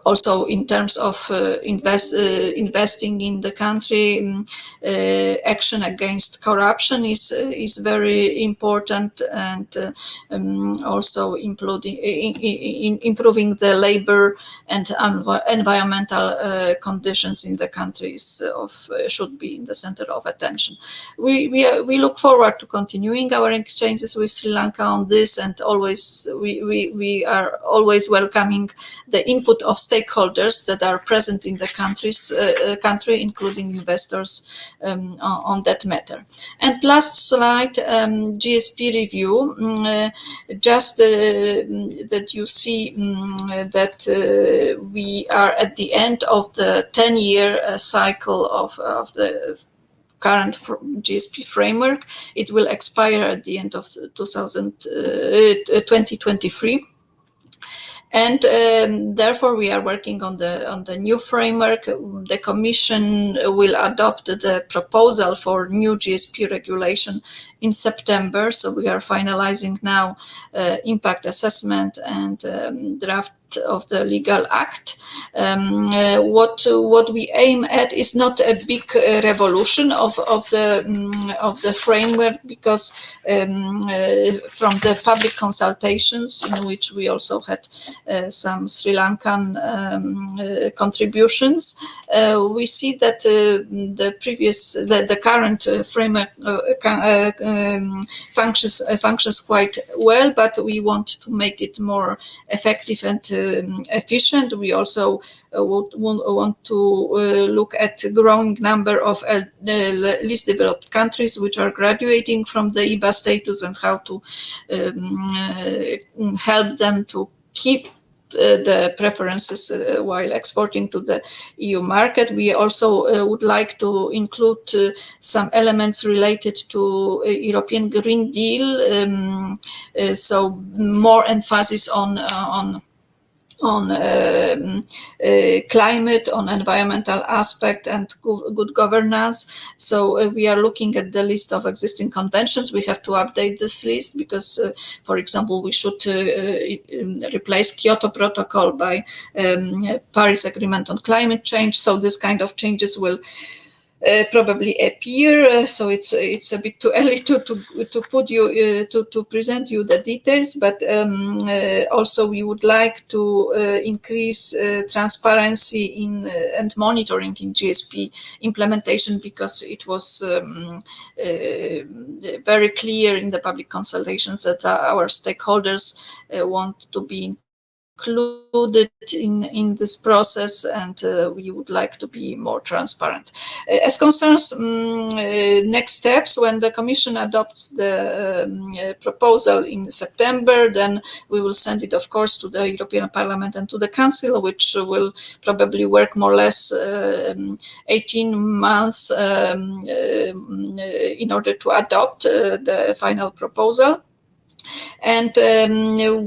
Also in terms of investing in the country, action against corruption is very important, and also improving the labor and environmental conditions in the countries should be in the center of attention. We look forward to continuing our exchanges with Sri Lanka on this, and always we are always welcoming the input of stakeholders that are present in the country, including investors, on that matter. And last slide, GSP review. Just that you see that we are at the end of the 10-year cycle of the current GSP framework. It will expire at the end of 2023. And therefore, we are working on the new framework. The Commission will adopt the proposal for new GSP regulation in September. So we are finalizing now impact assessment and draft of the legal act. What we aim at is not a big revolution of the framework, because from the public consultations, in which we also had some Sri Lankan contributions, we see that the current framework functions quite well, but we want to make it more effective and efficient. We also would want to look at the growing number of least developed countries which are graduating from the EBA status, and how to help them to keep the preferences while exporting to the EU market. We also would like to include some elements related to European Green Deal, so more emphasis on climate, on environmental aspect, and good governance. So we are looking at the list of existing conventions. We have to update this list because, for example, we should replace Kyoto Protocol by Paris Agreement on Climate Change. So this kind of changes will probably appear. So it's a bit too early to put you to present you the details, but also we would like to increase transparency in and monitoring in GSP implementation, because it was very clear in the public consultations that our stakeholders want to be included in this process, and we would like to be more transparent. As concerns next steps, when the Commission adopts the proposal in September, then we will send it, of course, to the European Parliament and to the Council, which will probably work more or less 18 months in order to adopt the final proposal. And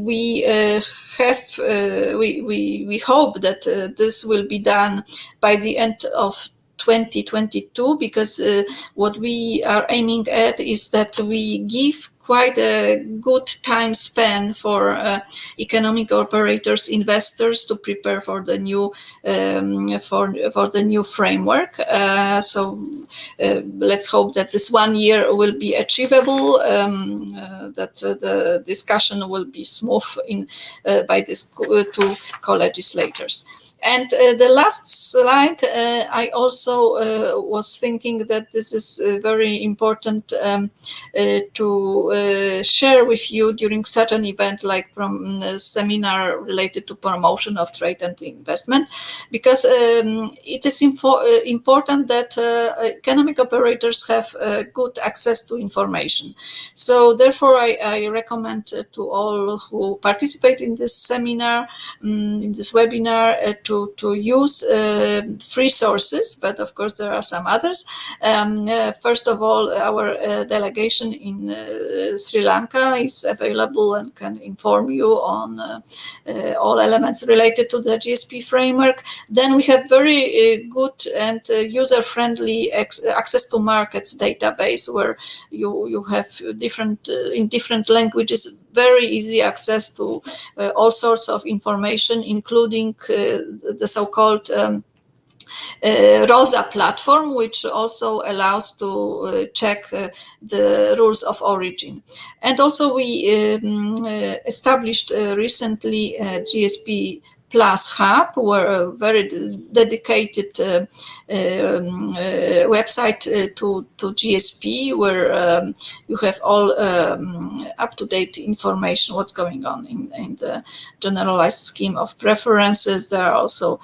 we hope that this will be done by the end of 2022, because what we are aiming at is that we give quite a good time span for economic operators, investors, to prepare for the new for the new framework. So let's hope that this 1 year will be achievable, that the discussion will be smooth by these two co-legislators. And the last slide, I also was thinking that this is very important to share with you during such an event like from a seminar related to promotion of trade and investment, because it is important that economic operators have good access to information. So therefore, I recommend to all who participate in this seminar, in this webinar, to use free sources, but of course there are some others. First of all, our delegation in Sri Lanka is available and can inform you on all elements related to the GSP framework. Then we have very good and user-friendly access to markets database, where you have different in different languages, very easy access to all sorts of information, including the so-called ROSA platform, which also allows to check the rules of origin. And also we established recently GSP Plus Hub, where a very dedicated website to GSP, where you have all up-to-date information, what's going on in the generalized scheme of preferences. There are also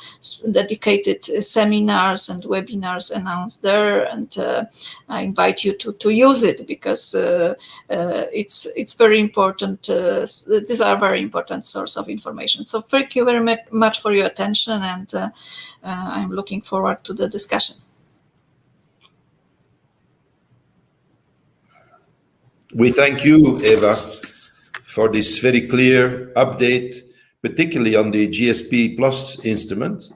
dedicated seminars and webinars announced there, and I invite you to use it, because it's very important. These are very important source of information. So thank you very much for your attention, and I'm looking forward to the discussion. We thank you, Eva, for this very clear update, particularly on the GSP Plus instrument,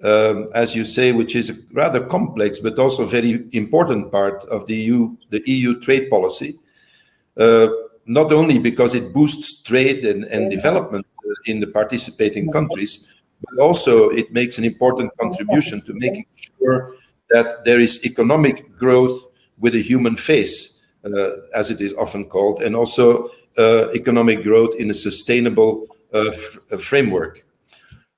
as you say, which is a rather complex but also very important part of the EU trade policy, not only because it boosts trade and development in the participating countries, but also it makes an important contribution to making sure that there is economic growth with a human face, as it is often called, and also economic growth in a sustainable framework.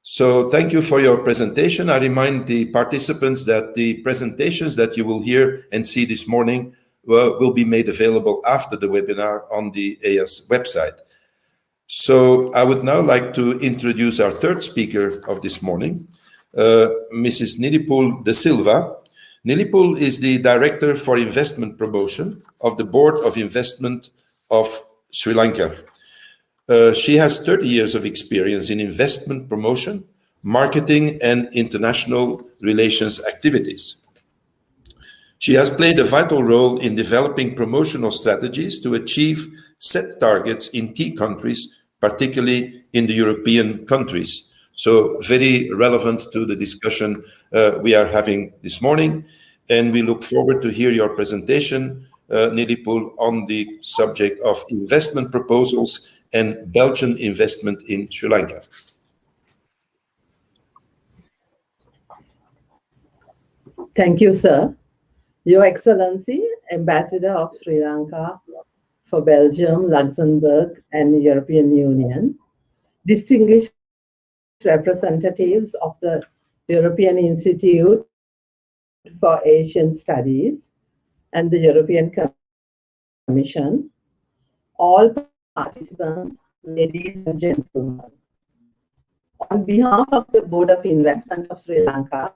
So thank you for your presentation. I remind the participants that the presentations that you will hear and see this morning will be made available after the webinar on the EIAS website. So I would now like to introduce our third speaker of this morning, Mrs. Nilipul De Silva. Nilipul is the Director for Investment Promotion of the Board of Investment of Sri Lanka. She has 30 years of experience in investment promotion, marketing, and international relations activities. She has played a vital role in developing promotional strategies to achieve set targets in key countries, particularly in the European countries. So very relevant to the discussion we are having this morning. And we look forward to hear your presentation, Nilipul, on the subject of investment proposals and Belgian investment in Sri Lanka. Thank you, sir. Your Excellency, Ambassador of Sri Lanka for Belgium, Luxembourg, and European Union, distinguished representatives of the European Institute for Asian Studies and the European Commission, all participants, ladies and gentlemen. On behalf of the Board of Investment of Sri Lanka,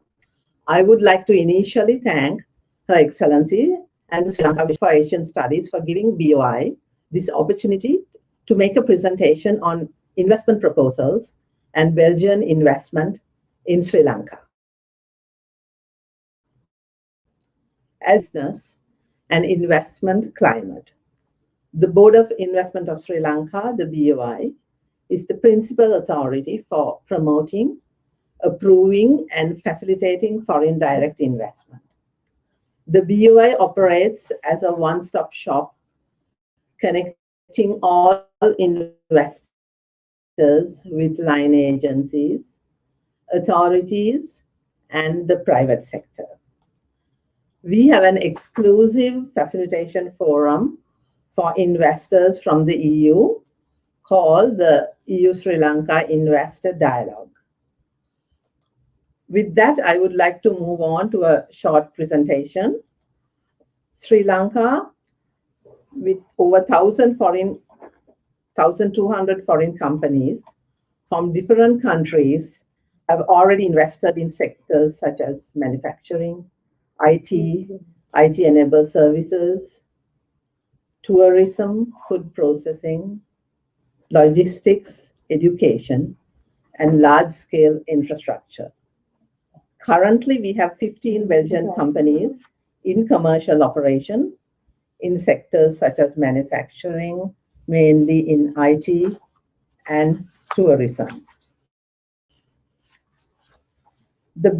I would like to initially thank Her Excellency and the Sri Lanka for Asian Studies for giving BOI this opportunity to make a presentation on investment proposals and Belgian investment in Sri Lanka. As business and investment climate, the Board of Investment of Sri Lanka, the BOI, is the principal authority for promoting, approving, and facilitating foreign direct investment. The BOI operates as a one-stop shop, connecting all investors with line agencies, authorities, and the private sector. We have an exclusive facilitation forum for investors from the EU called the EU-Sri Lanka Investor Dialogue. With that, I would like to move on to a short presentation. Sri Lanka, with over 1,200 foreign companies from different countries, have already invested in sectors such as manufacturing, IT-enabled services, tourism, food processing, logistics, education, and large-scale infrastructure. Currently, we have 15 Belgian companies in commercial operation in sectors such as manufacturing, mainly in IT and tourism. The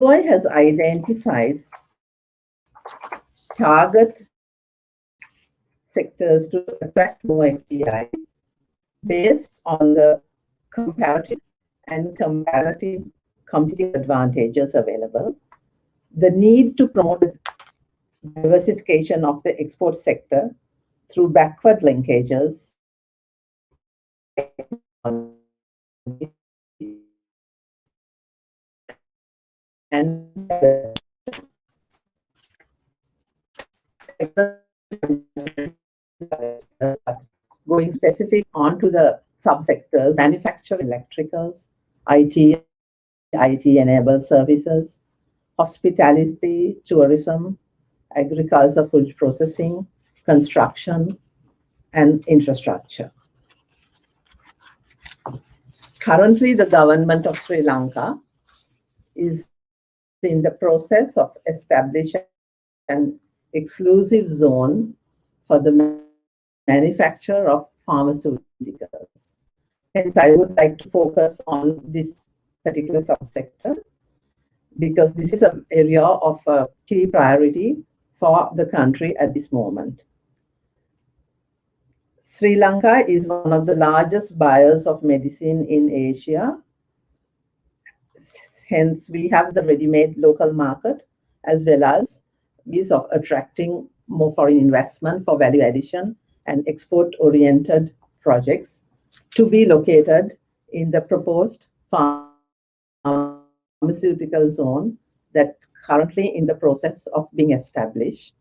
BOI has identified target sectors to attract more FDI based on the comparative competitive advantages available, the need to promote diversification of the export sector through backward linkages, and going specific onto the subsectors: manufacturing, electricals, IT-enabled services, hospitality, tourism, agriculture, food processing, construction, and infrastructure. Currently, the government of Sri Lanka is in the process of establishing an exclusive zone for the manufacture of pharmaceuticals. Hence, I would like to focus on this particular subsector because this is an area of key priority for the country at this moment. Sri Lanka is one of the largest buyers of medicine in Asia. Hence, we have the ready-made local market as well as ways of attracting more foreign investment for value addition and export-oriented projects to be located in the proposed pharmaceutical zone that's currently in the process of being established.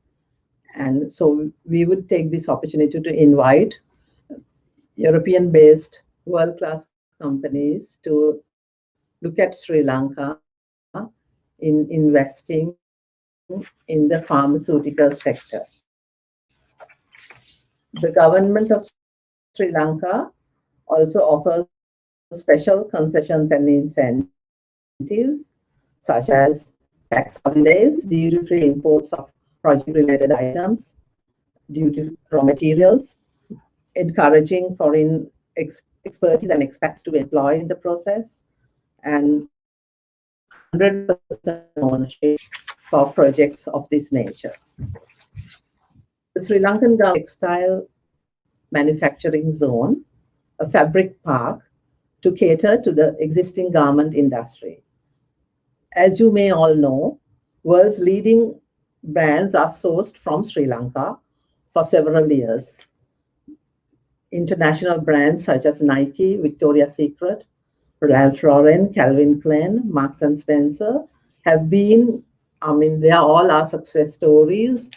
And so we would take this opportunity to invite European-based world-class companies to look at Sri Lanka in investing in the pharmaceutical sector. The government of Sri Lanka also offers special concessions and incentives, such as tax holidays, duty-free imports of project-related items, duty raw materials, encouraging foreign expertise and expats to be employed in the process, and 100% ownership for projects of this nature. The Sri Lankan textile manufacturing zone, a fabric park to cater to the existing garment industry. As you may all know, world's leading brands are sourced from Sri Lanka for several years. International brands such as Nike, Victoria's Secret, Ralph Lauren, Calvin Klein, Marks and Spencer have been, they are all our success stories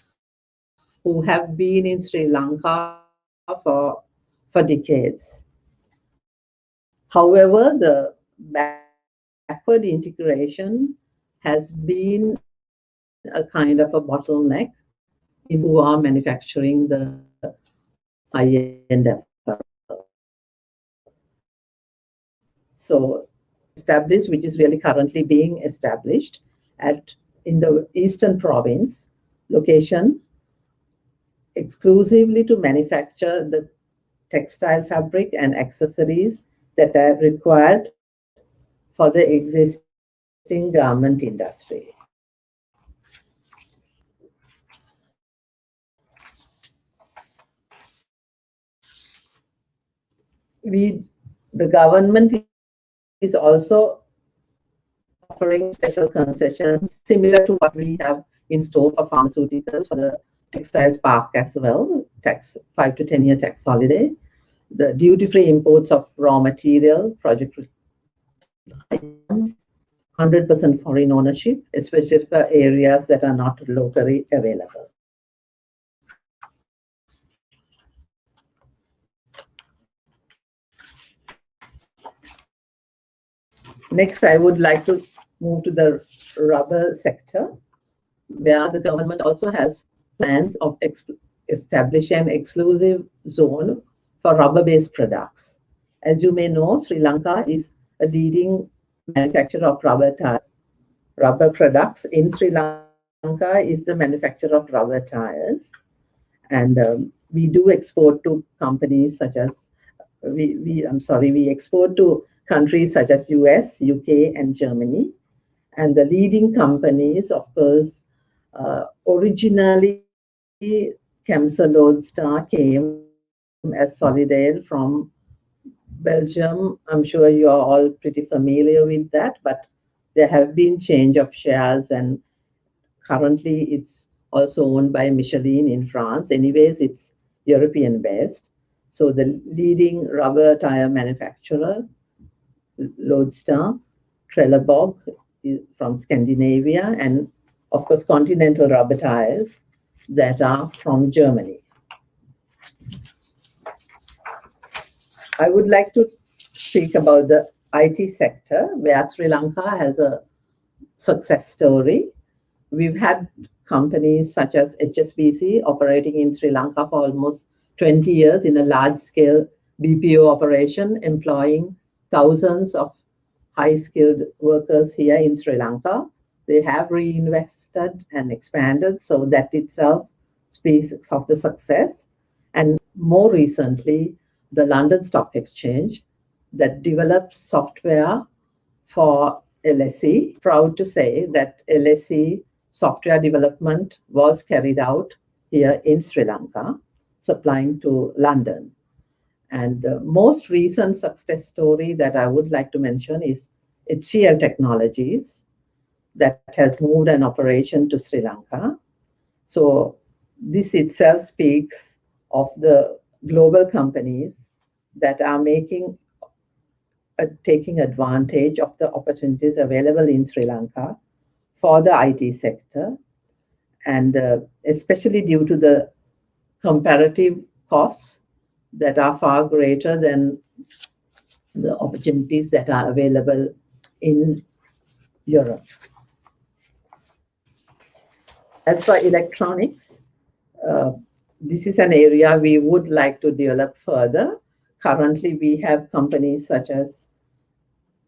who have been in Sri Lanka for decades. However, the backward integration has been a kind of a bottleneck in who are manufacturing the high-end apparel. So established, which is really currently being established in the Eastern Province location, exclusively to manufacture the textile fabric and accessories that are required for the existing garment industry. The government is also offering special concessions similar to what we have in store for pharmaceuticals for the textiles park as well, 5 to 10 year tax holiday, the duty-free imports of raw material, project items, 100% foreign ownership, especially for areas that are not locally available. Next, I would like to move to the rubber sector, where the government also has plans of establishing an exclusive zone for rubber-based products. As you may know, Sri Lanka is a leading manufacturer of rubber products. In Sri Lanka is the manufacturer of rubber tires, and we do export to companies such as we export to countries such as US, UK, and Germany. And the leading companies, of course, originally Kemsa Lodestar came as Solidale from Belgium. I'm sure you are all pretty familiar with that, but there have been change of shares, and currently it's also owned by Michelin in France. Anyways, it's European based. So the leading rubber tire manufacturer, Lodestar, Trelleborg from Scandinavia, and of course Continental Rubber Tires that are from Germany. I would like to speak about the IT sector, where Sri Lanka has a success story. We've had companies such as HSBC operating in Sri Lanka for almost 20 years in a large-scale BPO operation, employing thousands of high-skilled workers here in Sri Lanka. They have reinvested and expanded, so that itself speaks of the success. And more recently, the London Stock Exchange that developed software for LSE. Proud to say that LSE software development was carried out here in Sri Lanka, supplying to London. And the most recent success story that I would like to mention is HCL Technologies that has moved an operation to Sri Lanka. So this itself speaks of the global companies that are taking advantage of the opportunities available in Sri Lanka for the IT sector, and especially due to the comparative costs that are far greater than the opportunities that are available in Europe. As for electronics, this is an area we would like to develop further. Currently, we have companies such as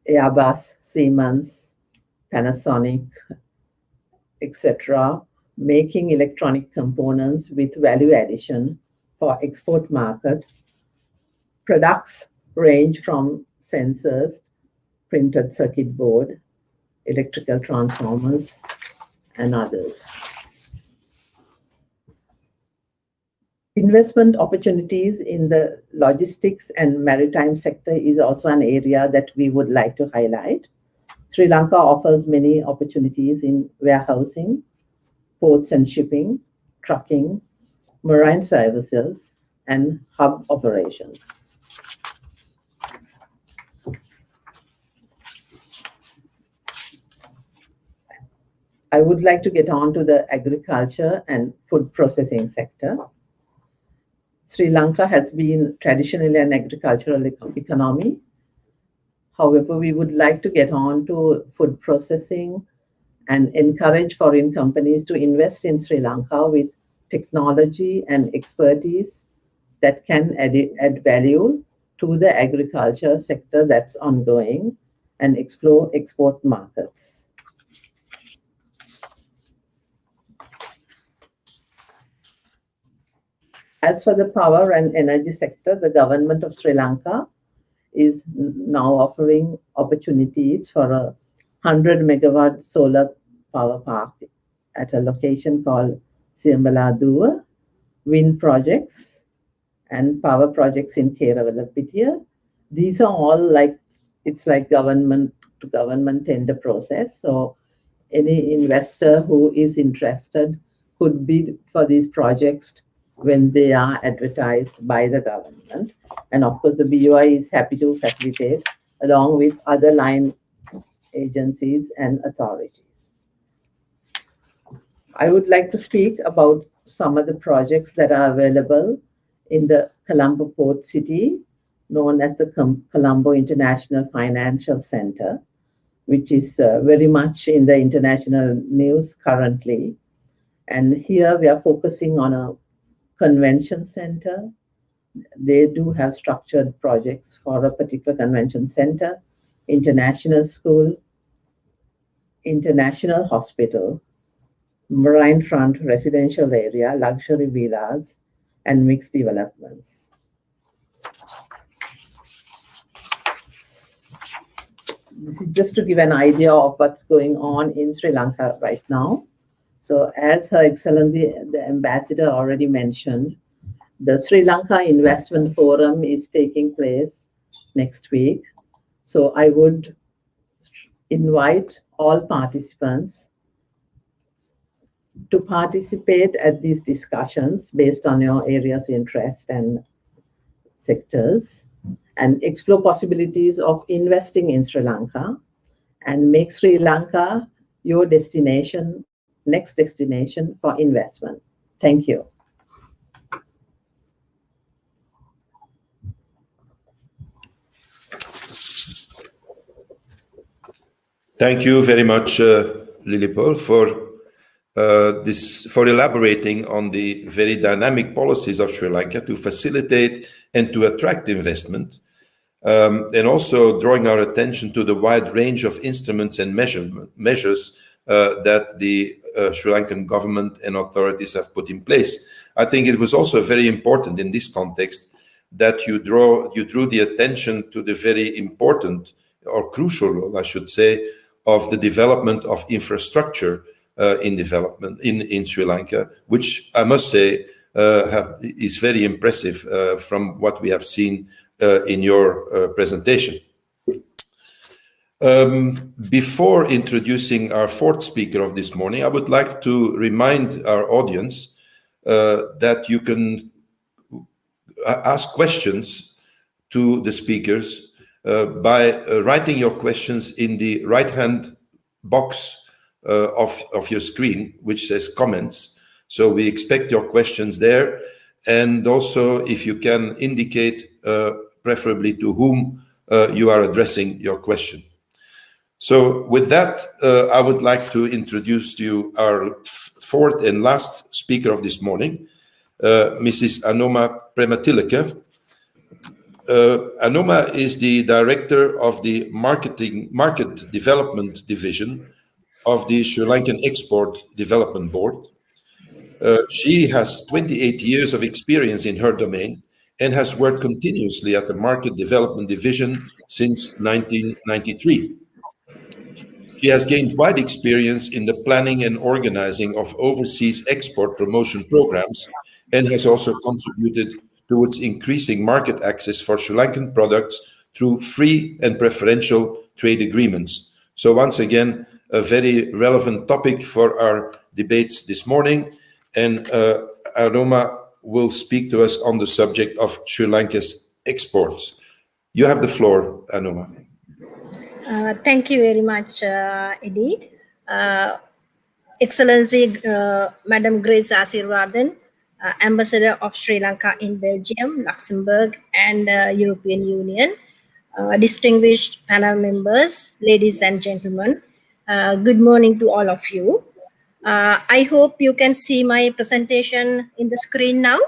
Airbus, Siemens, Panasonic, etc., making electronic components with value addition for export market. Products range from sensors, printed circuit board, electrical transformers, and others. Investment opportunities in the logistics and maritime sector is also an area that we would like to highlight. Sri Lanka offers many opportunities in warehousing, ports and shipping, trucking, marine services, and hub operations. I would like to get on to the agriculture and food processing sector. Sri Lanka has been traditionally an agricultural economy. However, we would like to get on to food processing and encourage foreign companies to invest in Sri Lanka with technology and expertise that can add value to the agriculture sector that's ongoing and explore export markets. As for the power and energy sector, the government of Sri Lanka is now offering opportunities for a 100 megawatt solar power park at a location called Siambaladuwa, wind projects and power projects in Kerawalapitiya. These are all it's like government to government tender process. So any investor who is interested could bid for these projects when they are advertised by the government. And of course, the BOI is happy to facilitate along with other line agencies and authorities. I would like to speak about some of the projects that are available in the Colombo Port City, known as the Colombo International Financial Center, which is very much in the international news currently. And here we are focusing on a convention center. They do have structured projects for a particular convention center, international school, international hospital, marine front residential area, luxury villas, and mixed developments. This is just to give an idea of what's going on in Sri Lanka right now. So as Her Excellency, the Ambassador already mentioned, the Sri Lanka Investment Forum is taking place next week. So I would invite all participants to participate at these discussions based on your areas of interest and sectors, and explore possibilities of investing in Sri Lanka and make Sri Lanka your destination, next destination for investment. Thank you. Thank you very much, Lilipol, for elaborating on the very dynamic policies of Sri Lanka to facilitate and to attract investment, and also drawing our attention to the wide range of instruments and measures that the Sri Lankan government and authorities have put in place. I think it was also very important in this context that you drew the attention to the very important or crucial role, I should say, of the development of infrastructure in Sri Lanka, which I must say is very impressive from what we have seen in your presentation. Before introducing our fourth speaker of this morning, I would like to remind our audience that you can ask questions to the speakers by writing your questions in the right-hand box of your screen, which says comments. So we expect your questions there. and also if you can indicate preferably to whom you are addressing your question. So with that, I would like to introduce to you our fourth and last speaker of this morning, Mrs. Anoma Prematilaka. Anoma is the director of the Market Development Division of the Sri Lankan Export Development Board. She has 28 years of experience in her domain and has worked continuously at the Market Development Division since 1993. She has gained wide experience in the planning and organizing of overseas export promotion programs and has also contributed towards increasing market access for Sri Lankan products through free and preferential trade agreements. So once again, a very relevant topic for our debates this morning. And Anoma will speak to us on the subject of Sri Lanka's exports. You have the floor, Anoma. Thank you very much, Eddie. Excellency, Madam Grace ASIRWATHAM, Ambassador of Sri Lanka in Belgium, Luxembourg, and European Union. Distinguished panel members, ladies and gentlemen, good morning to all of you. I hope you can see my presentation in the screen now.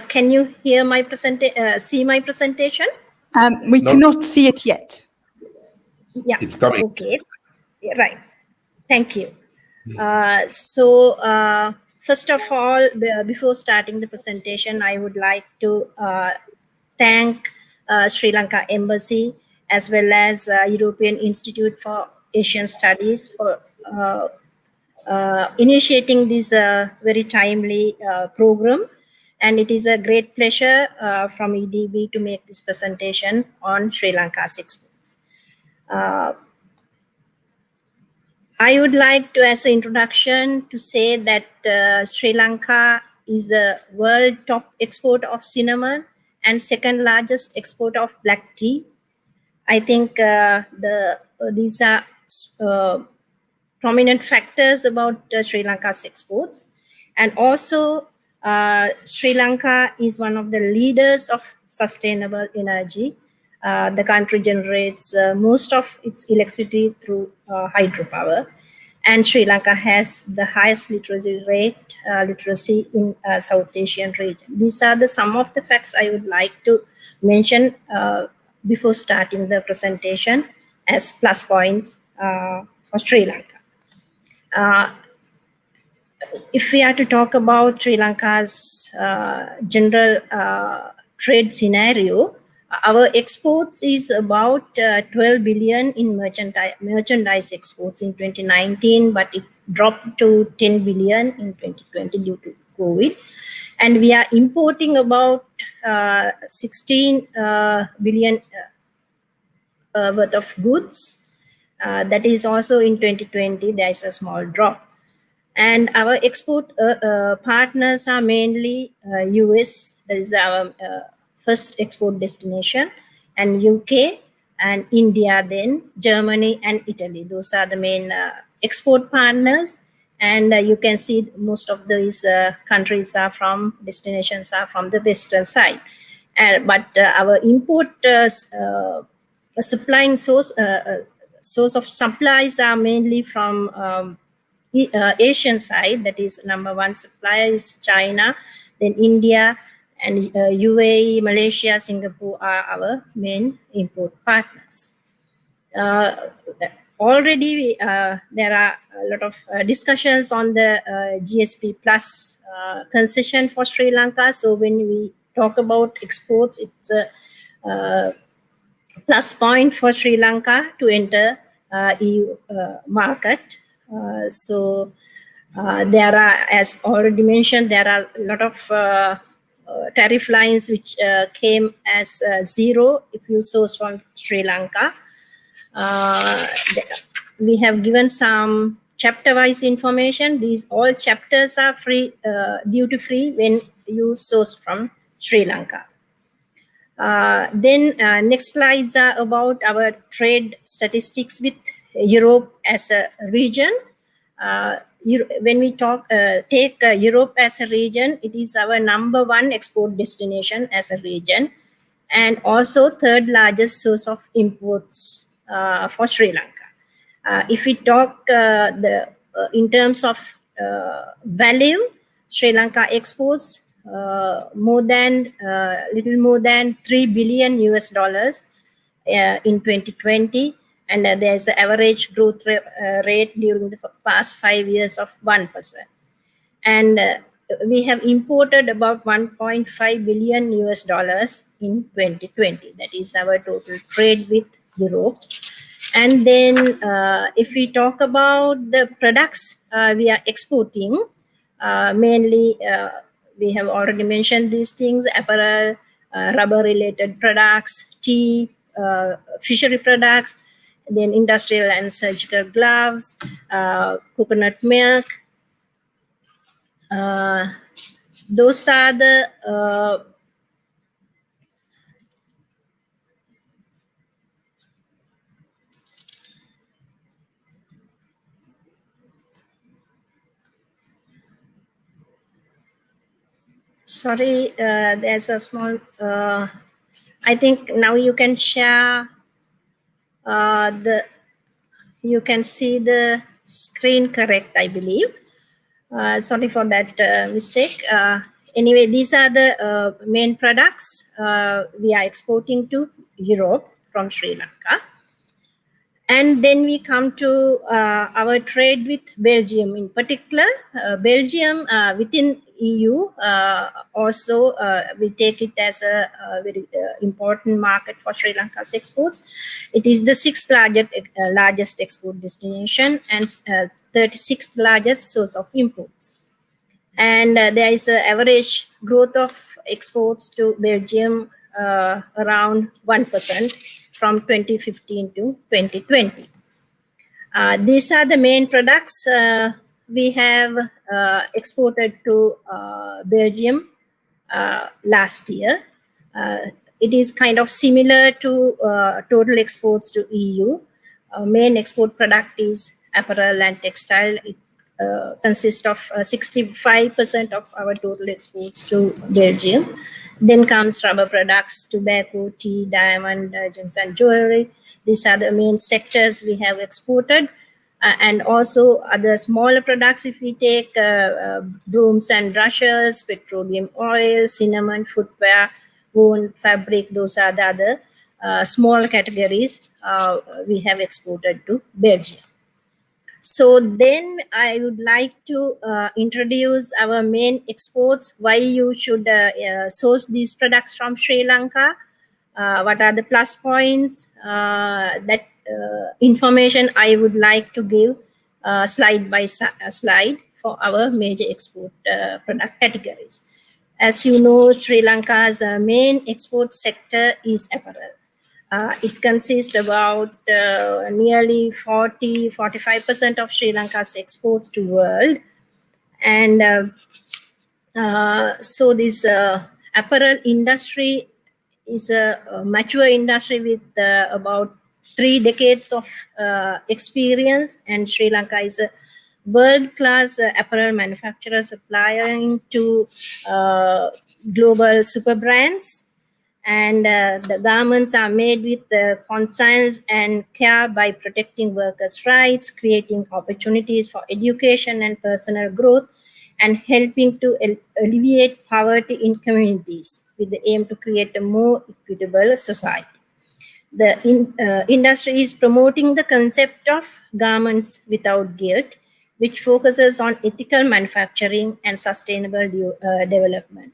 Can you hear my see my presentation? We cannot see it yet. Yeah, it's coming. Okay, right. Thank you. First of all, before starting the presentation, I would like to thank Sri Lanka Embassy as well as European Institute for Asian Studies for initiating this very timely program. And it is a great pleasure from EDB to make this presentation on Sri Lanka's exports. I would like to, as an introduction, to say that Sri Lanka is the world top exporter of cinnamon and second largest exporter of black tea. I think these are prominent factors about Sri Lanka's exports. And also, Sri Lanka is one of the leaders of sustainable energy. The country generates most of its electricity through hydropower, and Sri Lanka has the highest literacy rate in South Asian region. These are some of the facts I would like to mention before starting the presentation as plus points for Sri Lanka. If we are to talk about Sri Lanka's general trade scenario, our exports is about 12 billion in merchandise exports in 2019, but it dropped to 10 billion in 2020 due to COVID. And we are importing about 16 billion worth of goods. That is also in 2020, there is a small drop. And our export partners are mainly US, that is our first export destination, and UK and India, then Germany and Italy. Those are the main export partners. And you can see most of these destinations are from the western side. But our import supplying source of supplies are mainly from Asian side. That is, number one supplier is China, then India, and UAE, Malaysia, Singapore are our main import partners. Already there are a lot of discussions on the GSP plus concession for Sri Lanka. So when we talk about exports, it's a plus point for Sri Lanka to enter EU market. There are, as already mentioned, there are a lot of tariff lines which came as zero if you source from Sri Lanka. We have given some chapter-wise information. These all chapters are free, duty-free when you source from Sri Lanka. Then next slides are about our trade statistics with Europe as a region. When we take Europe as a region, it is our #1 export destination as a region, and also third largest source of imports for Sri Lanka. If we talk in terms of value, Sri Lanka exports little more than $3 billion in 2020, and there's an average growth rate during the past 5 years of 1%. And we have imported about $1.5 billion in 2020. That is our total trade with Europe. And then if we talk about the products we are exporting, mainly we have already mentioned these things: apparel, rubber-related products, tea, fishery products, then industrial and surgical gloves, coconut milk. Those are the sorry, there's a small, I think now you can share you can see the screen correct, I believe. Sorry for that mistake. Anyway, these are the main products we are exporting to Europe from Sri Lanka. And then we come to our trade with Belgium in particular. Belgium within EU also we take it as a very important market for Sri Lanka's exports. It is the 6th largest export destination and 36th largest source of imports. And there is an average growth of exports to Belgium around 1% from 2015 to 2020. These are the main products we have exported to Belgium last year. It is kind of similar to total exports to EU. Main export product is apparel and textile. It consists of 65% of our total exports to Belgium. Then comes rubber products, tobacco, tea, diamond, gems and jewelry. These are the main sectors we have exported. And also other smaller products, if we take brooms and brushes, petroleum oil, cinnamon, footwear, wool, fabric, those are the other small categories we have exported to Belgium. So then I would like to introduce our main exports, why you should source these products from Sri Lanka, what are the plus points, that information I would like to give slide by slide for our major export product categories. As you know, Sri Lanka's main export sector is apparel. It consists about nearly 40-45% of Sri Lanka's exports to world. And so this apparel industry is a mature industry with about 3 decades of experience, and Sri Lanka is a world-class apparel manufacturer supplying to global super brands. And the garments are made with conscience and care by protecting workers' rights, creating opportunities for education and personal growth, and helping to alleviate poverty in communities with the aim to create a more equitable society. The industry is promoting the concept of garments without guilt, which focuses on ethical manufacturing and sustainable development.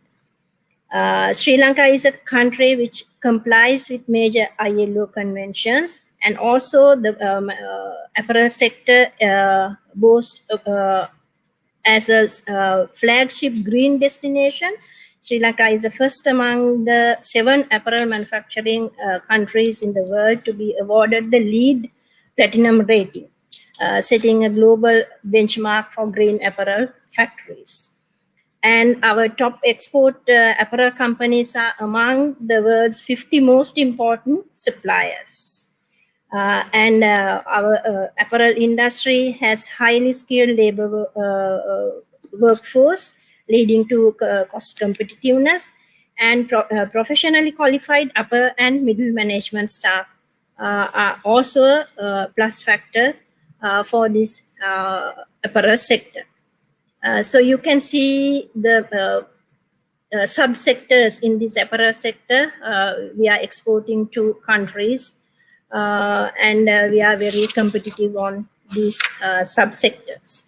Sri Lanka is a country which complies with major ILO conventions, and also the apparel sector boasts as a flagship green destination. Sri Lanka is the first among the 7 apparel manufacturing countries in the world to be awarded the LEED Platinum rating, setting a global benchmark for green apparel factories. And our top export apparel companies are among the world's 50 most important suppliers. And our apparel industry has highly skilled labor workforce, leading to cost competitiveness, and professionally qualified upper and middle management staff are also a plus factor for this apparel sector. So you can see the subsectors in this apparel sector. We are exporting to countries, and we are very competitive on these subsectors.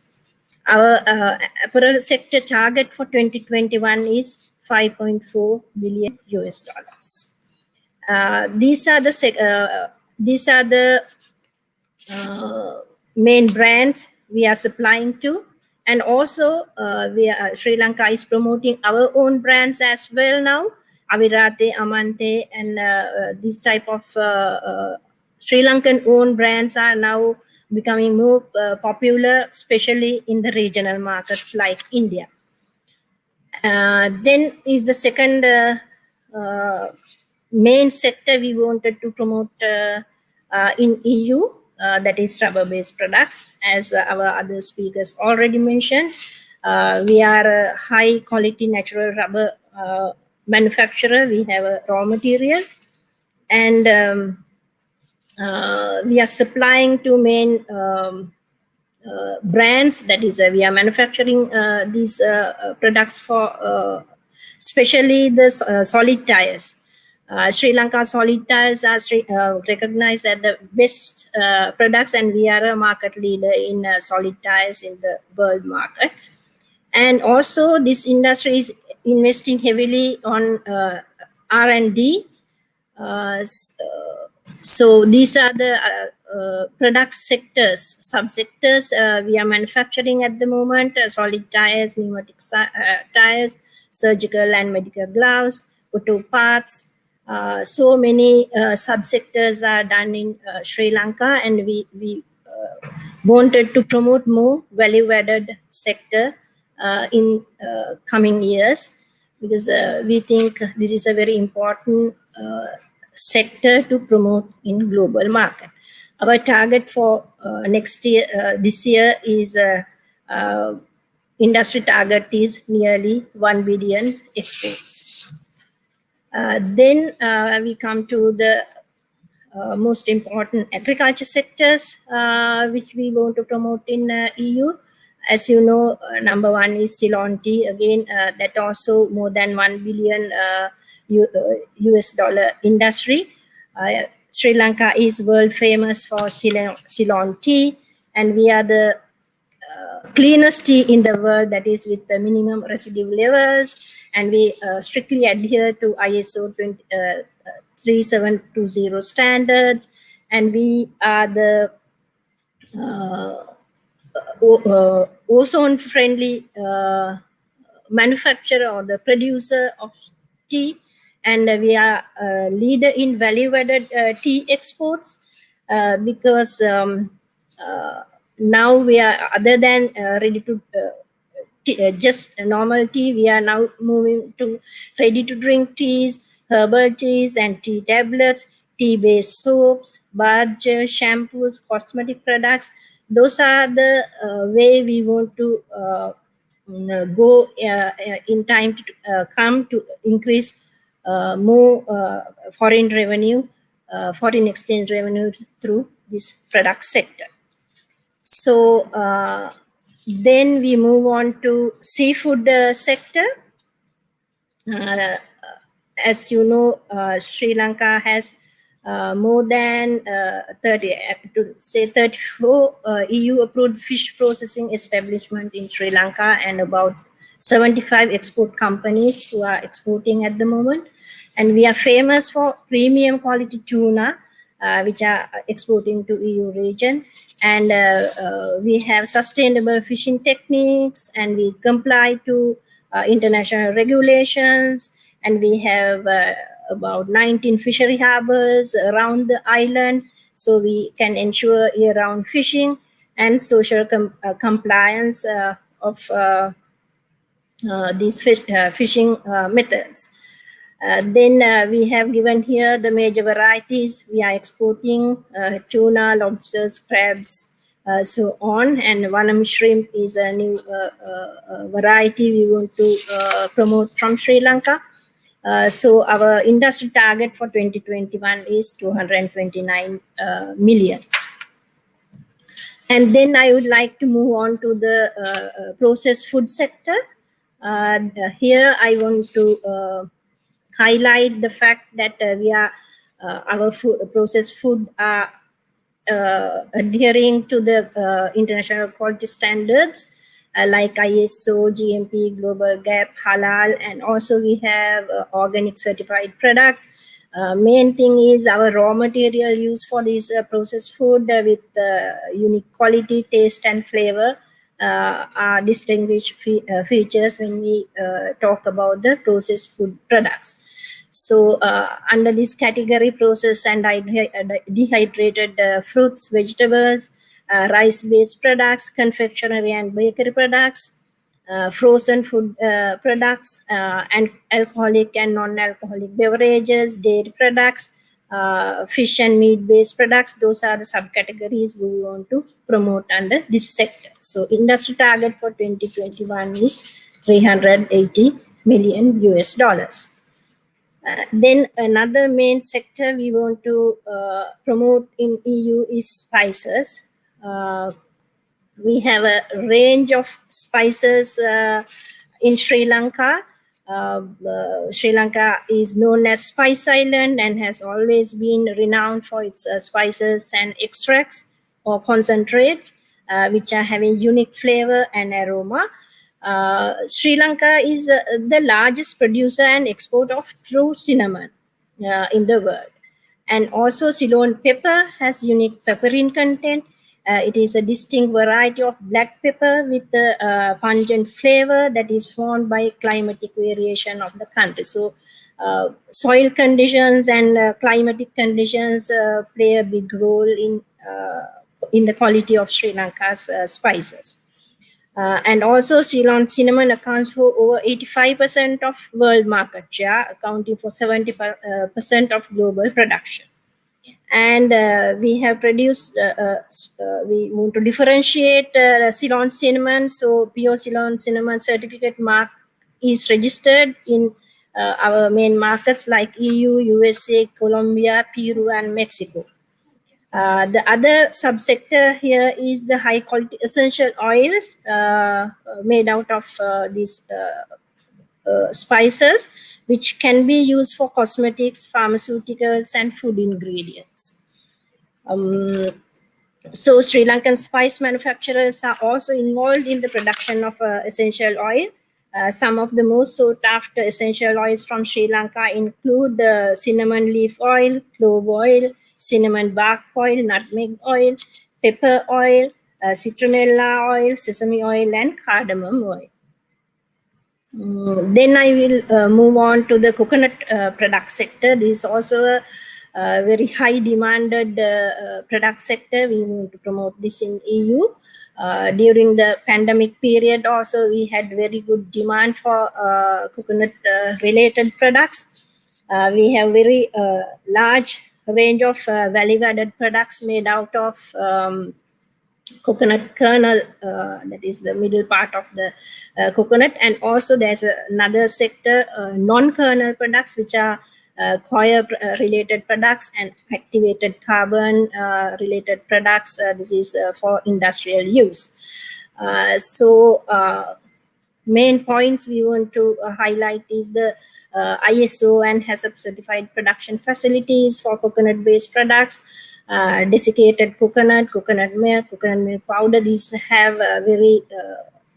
Our apparel sector target for 2021 is 5.4 billion US dollars. These are the main brands we are supplying to, and also Sri Lanka is promoting our own brands as well now. Avirate, Amante, and this type of Sri Lankan owned brands are now becoming more popular, especially in the regional markets like India. Then is the second main sector we wanted to promote in EU, that is rubber-based products. As our other speakers already mentioned, we are a high-quality natural rubber manufacturer. We have a raw material, and we are supplying to main brands. That is, we are manufacturing these products for especially the solid tires. Sri Lanka solid tires are recognized as the best products, and we are a market leader in solid tires in the world market. And also this industry is investing heavily on R&D. So these are the product sectors, subsectors we are manufacturing at the moment: solid tires, pneumatic tires, surgical and medical gloves, auto parts. So many subsectors are done in Sri Lanka, and we wanted to promote more value-added sector in coming years, because we think this is a very important sector to promote in global market. Our target for next year, this year, is industry target is nearly 1 billion exports. Then we come to the most important agriculture sectors which we want to promote in EU. As you know, number one is Ceylon tea. Again, that also more than 1 billion US dollar industry. Sri Lanka is world famous for Ceylon tea, and we are the cleanest tea in the world, that is with the minimum residue levels, and we strictly adhere to ISO 3720 standards, and we are the ozone friendly manufacturer or the producer of tea, and we are a leader in value-added tea exports, because now we are, other than ready to just normal tea, we are now moving to ready to drink teas, herbal teas, and tea tablets, tea-based soaps, bath gels, shampoos, cosmetic products. Those are the way we want to go in time to come to increase more foreign revenue, foreign exchange revenue through this product sector. So then we move on to seafood sector. As you know, Sri Lanka has more than 34 EU approved fish processing establishment in Sri Lanka, and about 75 export companies who are exporting at the moment. And we are famous for premium quality tuna, which are exporting to EU region. And we have sustainable fishing techniques, and we comply to international regulations, and we have about 19 fishery harbors around the island, so we can ensure year-round fishing and social compliance of these fishing methods. Then we have given here the major varieties we are exporting: tuna, lobsters, crabs, so on. And Vanam shrimp is a new variety we want to promote from Sri Lanka. So our industry target for 2021 is 229 million. And then I would like to move on to the processed food sector. Here I want to highlight the fact that our processed food are adhering to the international quality standards like ISO, GMP, Global Gap, Halal, and also we have organic certified products. Main thing is our raw material used for this processed food with unique quality, taste, and flavor are distinguished features when we talk about the processed food products. So under this category, processed and dehydrated fruits, vegetables, rice-based products, confectionery and bakery products, frozen food products, and alcoholic and non-alcoholic beverages, dairy products, fish and meat-based products. Those are the subcategories we want to promote under this sector. So industry target for 2021 is 380 million US dollars. Then another main sector we want to promote in EU is spices. We have a range of spices in Sri Lanka. Sri Lanka is known as Spice Island and has always been renowned for its spices and extracts or concentrates, which are having unique flavor and aroma. Sri Lanka is the largest producer and exporter of true cinnamon in the world. And also Ceylon pepper has unique pepperine content. It is a distinct variety of black pepper with a pungent flavor that is formed by climatic variation of the country. So soil conditions and climatic conditions play a big role in the quality of Sri Lanka's spices. And also Ceylon cinnamon accounts for over 85% of world market share, accounting for 70% of global production. And we have produced, we want to differentiate Ceylon cinnamon. So pure Ceylon cinnamon certificate mark is registered in our main markets like EU, USA, Colombia, Peru, and Mexico. The other subsector here is the high quality essential oils made out of these spices, which can be used for cosmetics, pharmaceuticals, and food ingredients. So Sri Lankan spice manufacturers are also involved in the production of essential oil. Some of the most sought after essential oils from Sri Lanka include cinnamon leaf oil, clove oil, cinnamon bark oil, nutmeg oil, pepper oil, citronella oil, sesame oil, and cardamom oil. Then I will move on to the coconut product sector. This is also a very high demanded product sector. We want to promote this in EU. During the pandemic period also, we had very good demand for coconut related products. We have very large range of value-added products made out of coconut kernel, that is the middle part of the coconut. And also there's another sector, non-kernel products, which are coir related products and activated carbon related products. This is for industrial use. So main points we want to highlight is the ISO and HACCP certified production facilities for coconut based products, desiccated coconut, coconut milk powder. These have a very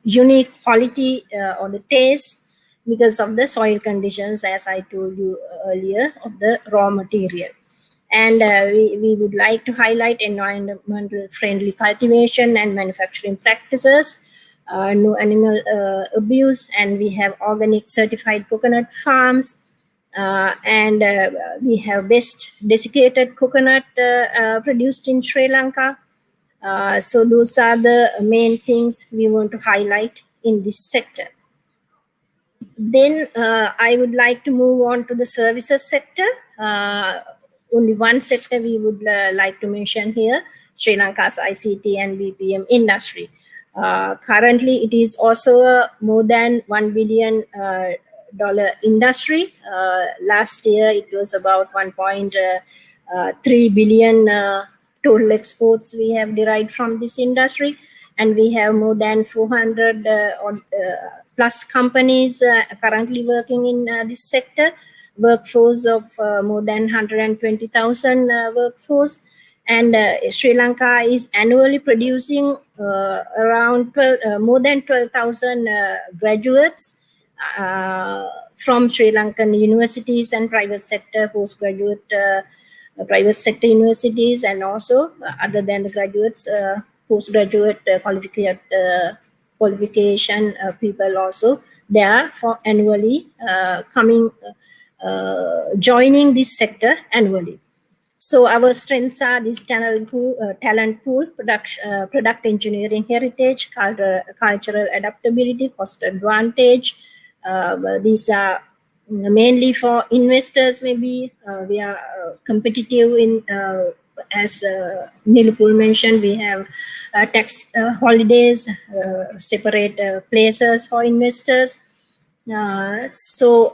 unique quality or the taste because of the soil conditions, as I told you earlier, of the raw material. And we would like to highlight environmental friendly cultivation and manufacturing practices, no animal abuse, and we have organic certified coconut farms, and we have best desiccated coconut produced in Sri Lanka. So those are the main things we want to highlight in this sector. Then I would like to move on to the services sector. Only one sector we would like to mention here, Sri Lanka's ICT and BPM industry. Currently, it is also a more than $1 billion industry. Last year, it was about 1.3 billion total exports we have derived from this industry. And we have more than 400 plus companies currently working in this sector, workforce of more than 120,000 workforce. And Sri Lanka is annually producing around more than 12,000 graduates from Sri Lankan universities and private sector postgraduate private sector universities, and also other than the graduates, postgraduate qualification people also there for annually coming joining this sector annually. So our strengths are this talent pool, product engineering heritage, cultural adaptability, cost advantage. These are mainly for investors. Maybe we are competitive in, as Nilupul mentioned, we have tax holidays, separate places for investors. So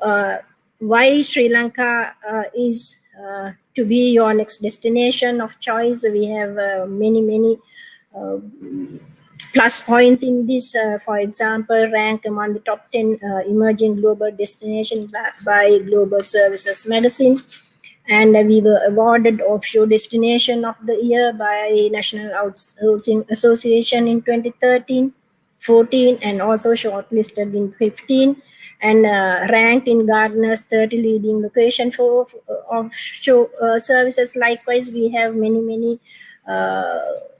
why Sri Lanka is to be your next destination of choice? We have many plus points in this. For example, rank among the top 10 emerging global destinations by Global Services Magazine. And we were awarded Offshore Destination of the Year by National Outsourcing Association in 2013, 14, and also shortlisted in 15. And ranked in Gartner's 30 leading location for offshore services. Likewise, we have many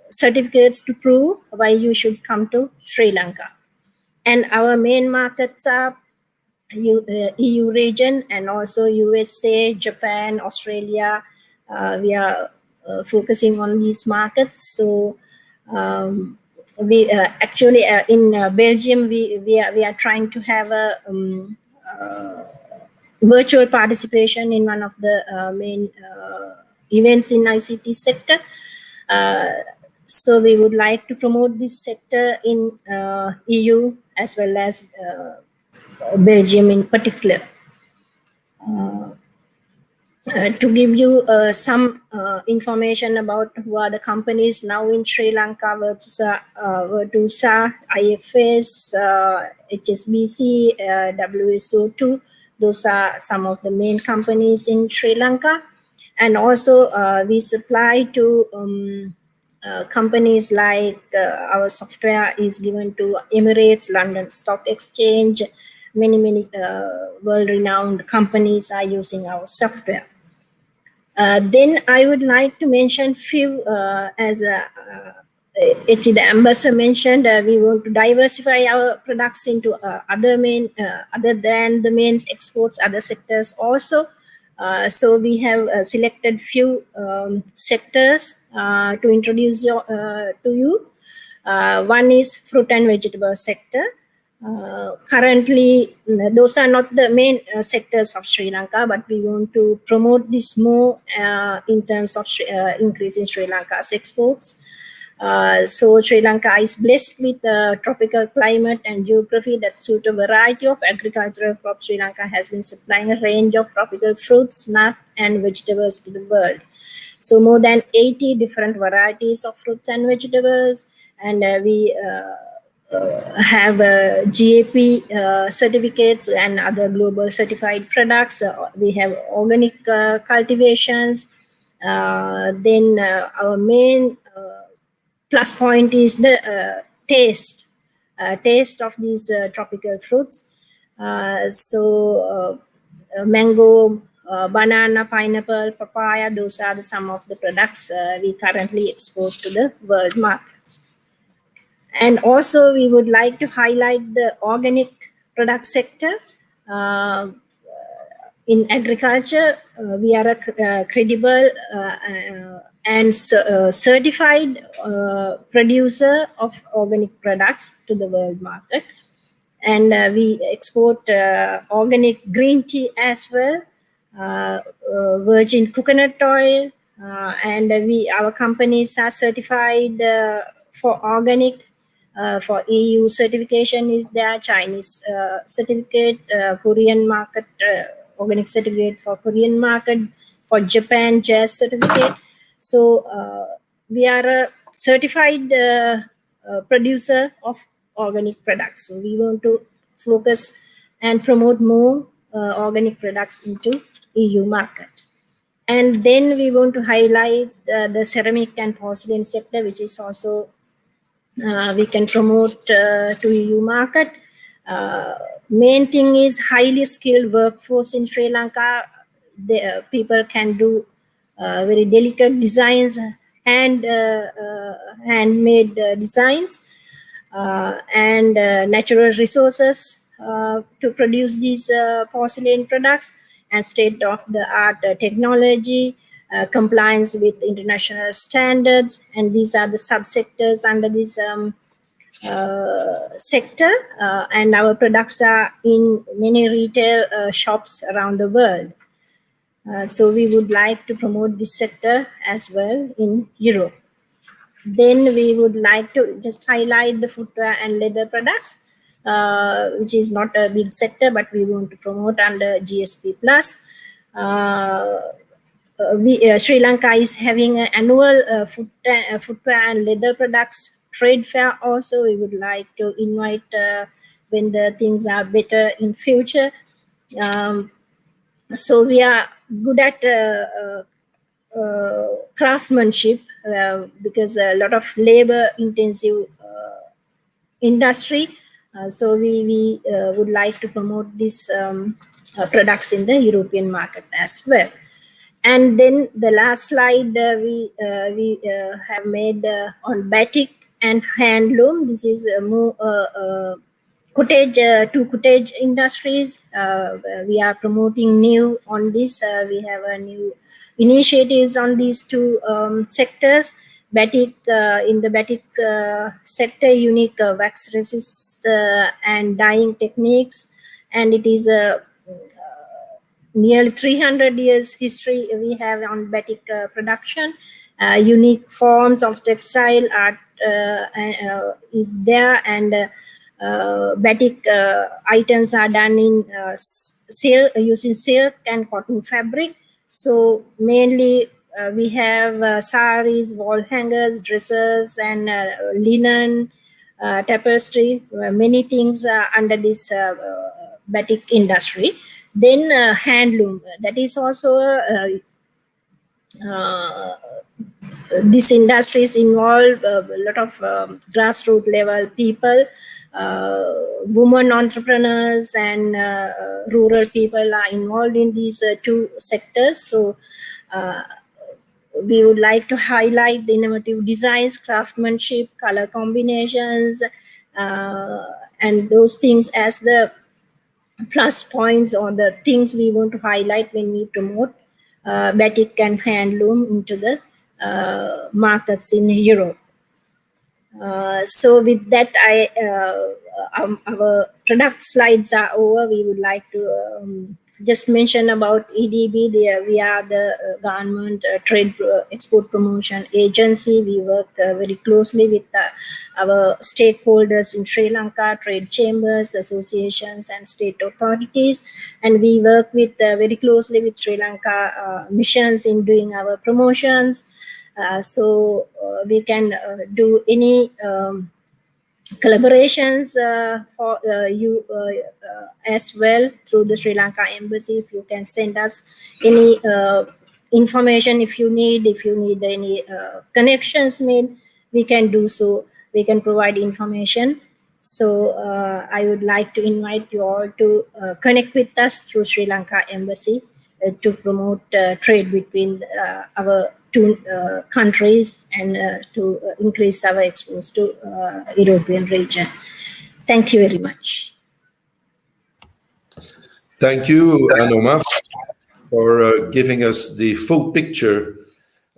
certificates to prove why you should come to Sri Lanka. And our main markets are EU region and also USA, Japan, Australia. We are focusing on these markets. So we actually in Belgium we are trying to have a virtual participation in one of the main events in ICT sector. So we would like to promote this sector in EU as well as Belgium in particular. To give you some information about who are the companies now in Sri Lanka: Virtusa, IFS, HSBC, WSO2. Those are some of the main companies in Sri Lanka. And also we supply to companies like our software is given to Emirates, London Stock Exchange. Many world-renowned companies are using our software. Then I would like to mention few, as the ambassador mentioned, we want to diversify our products into other than the main exports, other sectors also. So we have selected few sectors to introduce to you. One is fruit and vegetable sector. Currently, those are not the main sectors of Sri Lanka, but we want to promote this more in terms of increasing Sri Lanka's exports. So Sri Lanka is blessed with a tropical climate and geography that suit a variety of agricultural crops. Sri Lanka has been supplying a range of tropical fruits, nuts, and vegetables to the world. So more than 80 different varieties of fruits and vegetables, and we have GAP certificates and other global certified products. We have organic cultivations. Then our main plus point is the taste of these tropical fruits. So mango, banana, pineapple, papaya, those are some of the products we currently export to the world markets. And also we would like to highlight the organic product sector. In agriculture, we are a credible and certified producer of organic products to the world market. and we export organic green tea as well, virgin coconut oil, and our companies are certified for organic. For EU certification is there, Chinese certificate, Korean market, organic certificate for Korean market, for Japan JAS certificate. So we are a certified producer of organic products. So we want to focus and promote more organic products into EU market. And then we want to highlight the ceramic and porcelain sector, which is also we can promote to EU market. Main thing is highly skilled workforce in Sri Lanka. The people can do very delicate designs and handmade designs and natural resources to produce these porcelain products, and state-of-the-art technology, compliance with international standards, and these are the subsectors under this sector, and our products are in many retail shops around the world. So we would like to promote this sector as well in Europe. Then we would like to just highlight the footwear and leather products, which is not a big sector, but we want to promote under GSP+. Sri Lanka is having an annual footwear and leather products trade fair also. We would like to invite when the things are better in future. So we are good at craftsmanship because a lot of labor intensive industry. So we would like to promote these products in the European market as well. And then the last slide we have made on batik and handloom. This is more cottage to cottage industries. We are promoting new on this. We have a new initiatives on these two sectors. Batik, in the batik sector, unique wax resist and dyeing techniques, and it is a nearly 300 years history we have on batik production. Unique forms of textile art is there, and batik items are done in silk, using silk and cotton fabric. So mainly we have saris, wall hangers, dresses, and linen, tapestry, many things under this batik industry. Then handloom, that is also this industry is involved a lot of grassroots level people, women entrepreneurs, and rural people are involved in these two sectors. So we would like to highlight the innovative designs, craftsmanship, color combinations, and those things as the plus points or the things we want to highlight when we promote batik and handloom into the markets in Europe. So with that, our product slides are over. We would like to just mention about EDB. We are the government trade export promotion agency. We work very closely with our stakeholders in Sri Lanka, trade chambers, associations, and state authorities. And we work with very closely with Sri Lanka missions in doing our promotions. So we can do any collaborations for you as well through the Sri Lanka embassy. If you can send us any information, if you need any connections made, we can do so. We can provide information. So I would like to invite you all to connect with us through Sri Lanka embassy to promote trade between our two countries and to increase our exposure to European region. Thank you very much. Thank you, Anoma, for giving us the full picture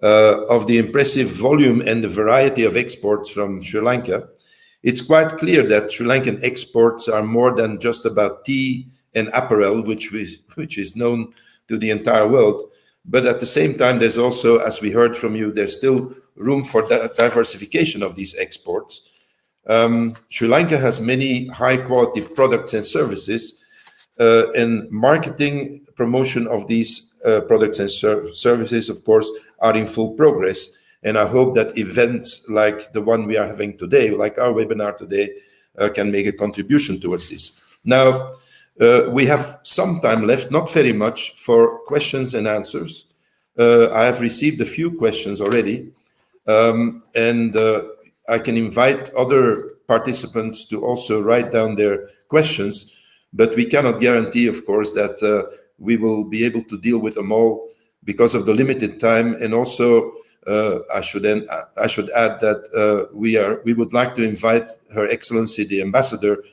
of the impressive volume and the variety of exports from Sri Lanka. It's quite clear that Sri Lankan exports are more than just about tea and apparel, which is known to the entire world. But at the same time, there's also, as we heard from you, there's still room for diversification of these exports. Sri Lanka has many high-quality products and services, and marketing promotion of these products and services, of course, are in full progress. And I hope that events like the one we are having today, like our webinar today, can make a contribution towards this. Now, we have some time left, not very much, for questions and answers. I have received a few questions already, and I can invite other participants to also write down their questions, but we cannot guarantee, of course, that we will be able to deal with them all because of the limited time. And also, I should add that we would like to invite Her Excellency the Ambassador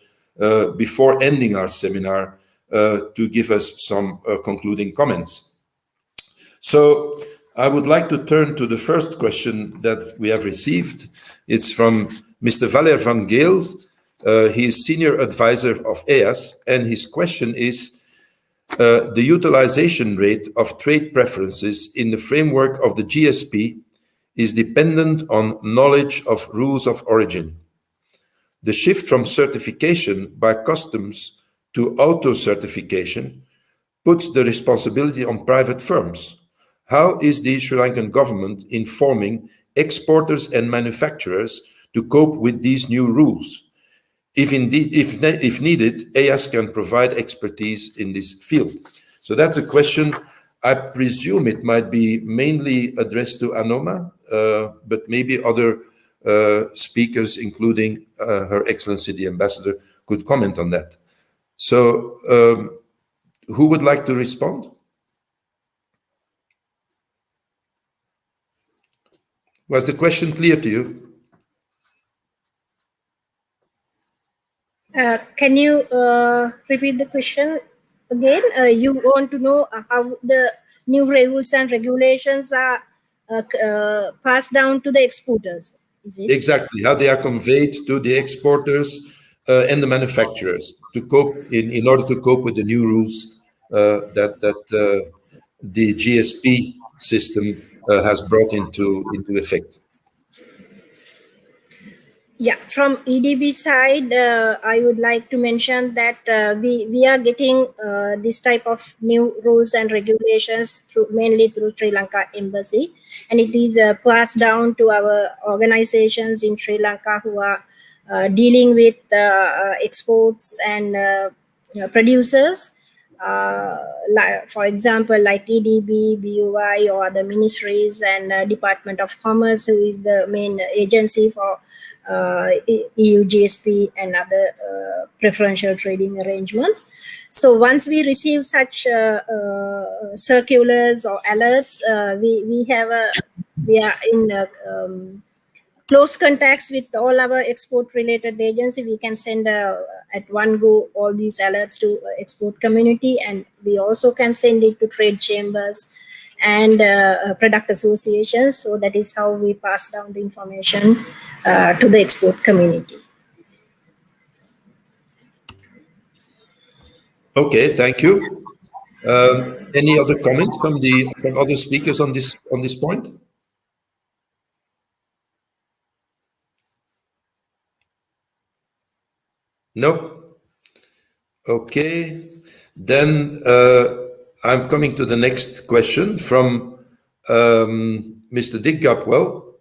before ending our seminar to give us some concluding comments. So I would like to turn to the first question that we have received. It's from Mr. Valer van Geel. He is Senior Advisor of EIAS, and his question is, the utilization rate of trade preferences in the framework of the GSP is dependent on knowledge of rules of origin. The shift from certification by customs to auto-certification puts the responsibility on private firms. How is the Sri Lankan government informing exporters and manufacturers to cope with these new rules? If needed, EIAS can provide expertise in this field. So that's a question. I presume it might be mainly addressed to Anoma, but maybe other speakers, including Her Excellency the Ambassador, could comment on that. So who would like to respond? Was the question clear to you? Can you repeat the question again? You want to know how the new rules and regulations are passed down to the exporters, is it? Exactly, how they are conveyed to the exporters and the manufacturers to cope in order to cope with the new rules that the GSP system has brought into effect. Yeah, from EDB side, I would like to mention that we are getting this type of new rules and regulations mainly through Sri Lanka Embassy, and it is passed down to our organizations in Sri Lanka who are dealing with exports and producers. For example, like EDB, BUI, or the ministries and Department of Commerce, who is the main agency for EU GSP and other preferential trading arrangements. So once we receive such circulars or alerts, we are in close contacts with all our export related agencies. We can send at one go all these alerts to export community, and we also can send it to trade chambers and product associations. So that is how we pass down the information to the export community. Okay, thank you. Any other comments from other speakers on this point? No. Okay, then I'm coming to the next question from Mr. Dick Gapwell.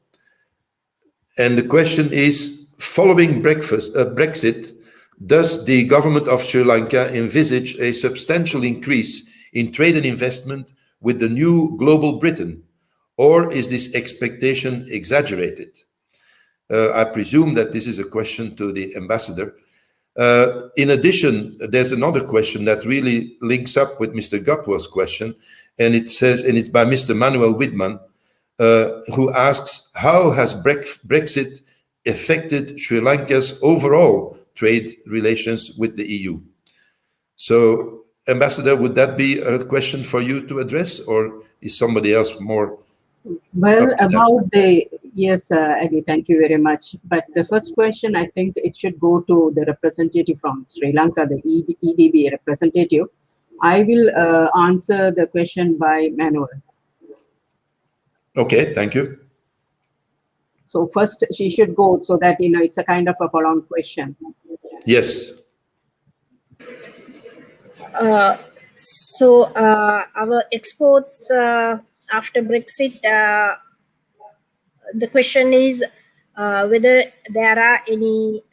And the question is, following Brexit, does the government of Sri Lanka envisage a substantial increase in trade and investment with the new global Britain? Or is this expectation exaggerated? I presume that this is a question to the ambassador. In addition, there's another question that really links up with Mr. Gapwell's question, and it says, and it's by Mr. Manuel Widman, who asks, how has Brexit affected Sri Lanka's overall trade relations with the EU? So, Ambassador, would that be a question for you to address, or is somebody else more Well, about the, yes, Adi, thank you very much. But the first question, I think it should go to the representative from Sri Lanka, the EDB representative. I will answer the question by Manuel. Okay, thank you. So first she should go so that, you know, it's a kind of a follow-on question. Yes. So our exports after Brexit, the question is whether there are any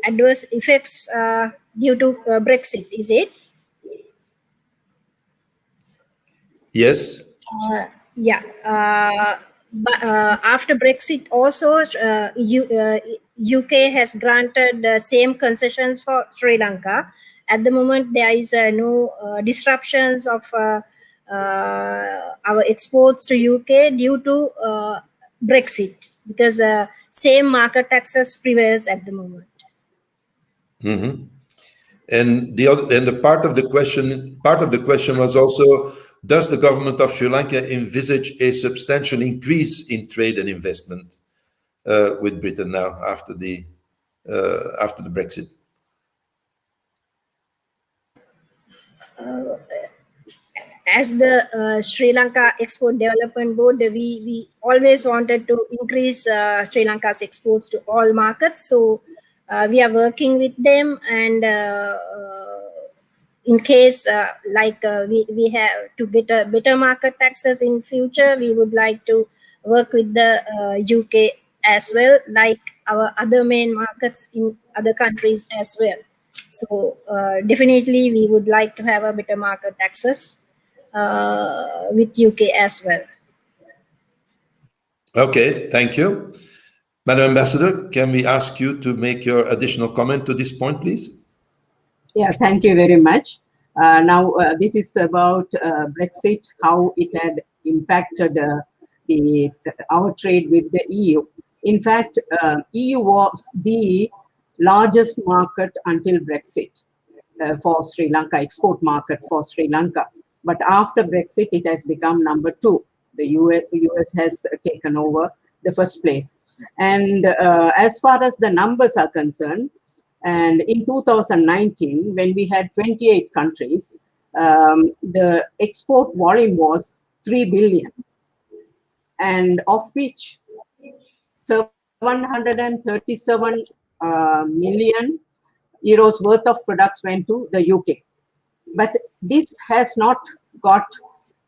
adverse effects due to Brexit, is it? Yes. Yeah. But after Brexit also, UK has granted the same concessions for Sri Lanka. At the moment, there is no disruptions of our exports to UK due to Brexit, because same market access prevails at the moment. Mm-hmm. And the part of the question was also, does the government of Sri Lanka envisage a substantial increase in trade and investment with Britain now after the Brexit? As the Sri Lanka Export Development Board, we always wanted to increase Sri Lanka's exports to all markets. So we are working with them, and in case we have to get a better market access in future, we would like to work with the UK as well, like our other main markets in other countries as well. So definitely we would like to have a better market access with UK as well. Okay, thank you. Madam Ambassador, can we ask you to make your additional comment to this point, please? Yeah, thank you very much. Now, this is about Brexit, how it had impacted our trade with the EU. In fact, EU was the largest market until Brexit for Sri Lanka, export market for Sri Lanka. But after Brexit, it has become number 2. The US has taken over the first place. And as far as the numbers are concerned, and in 2019, when we had 28 countries, the export volume was 3 billion, and of which 737 million euros worth of products went to the UK. But this has not got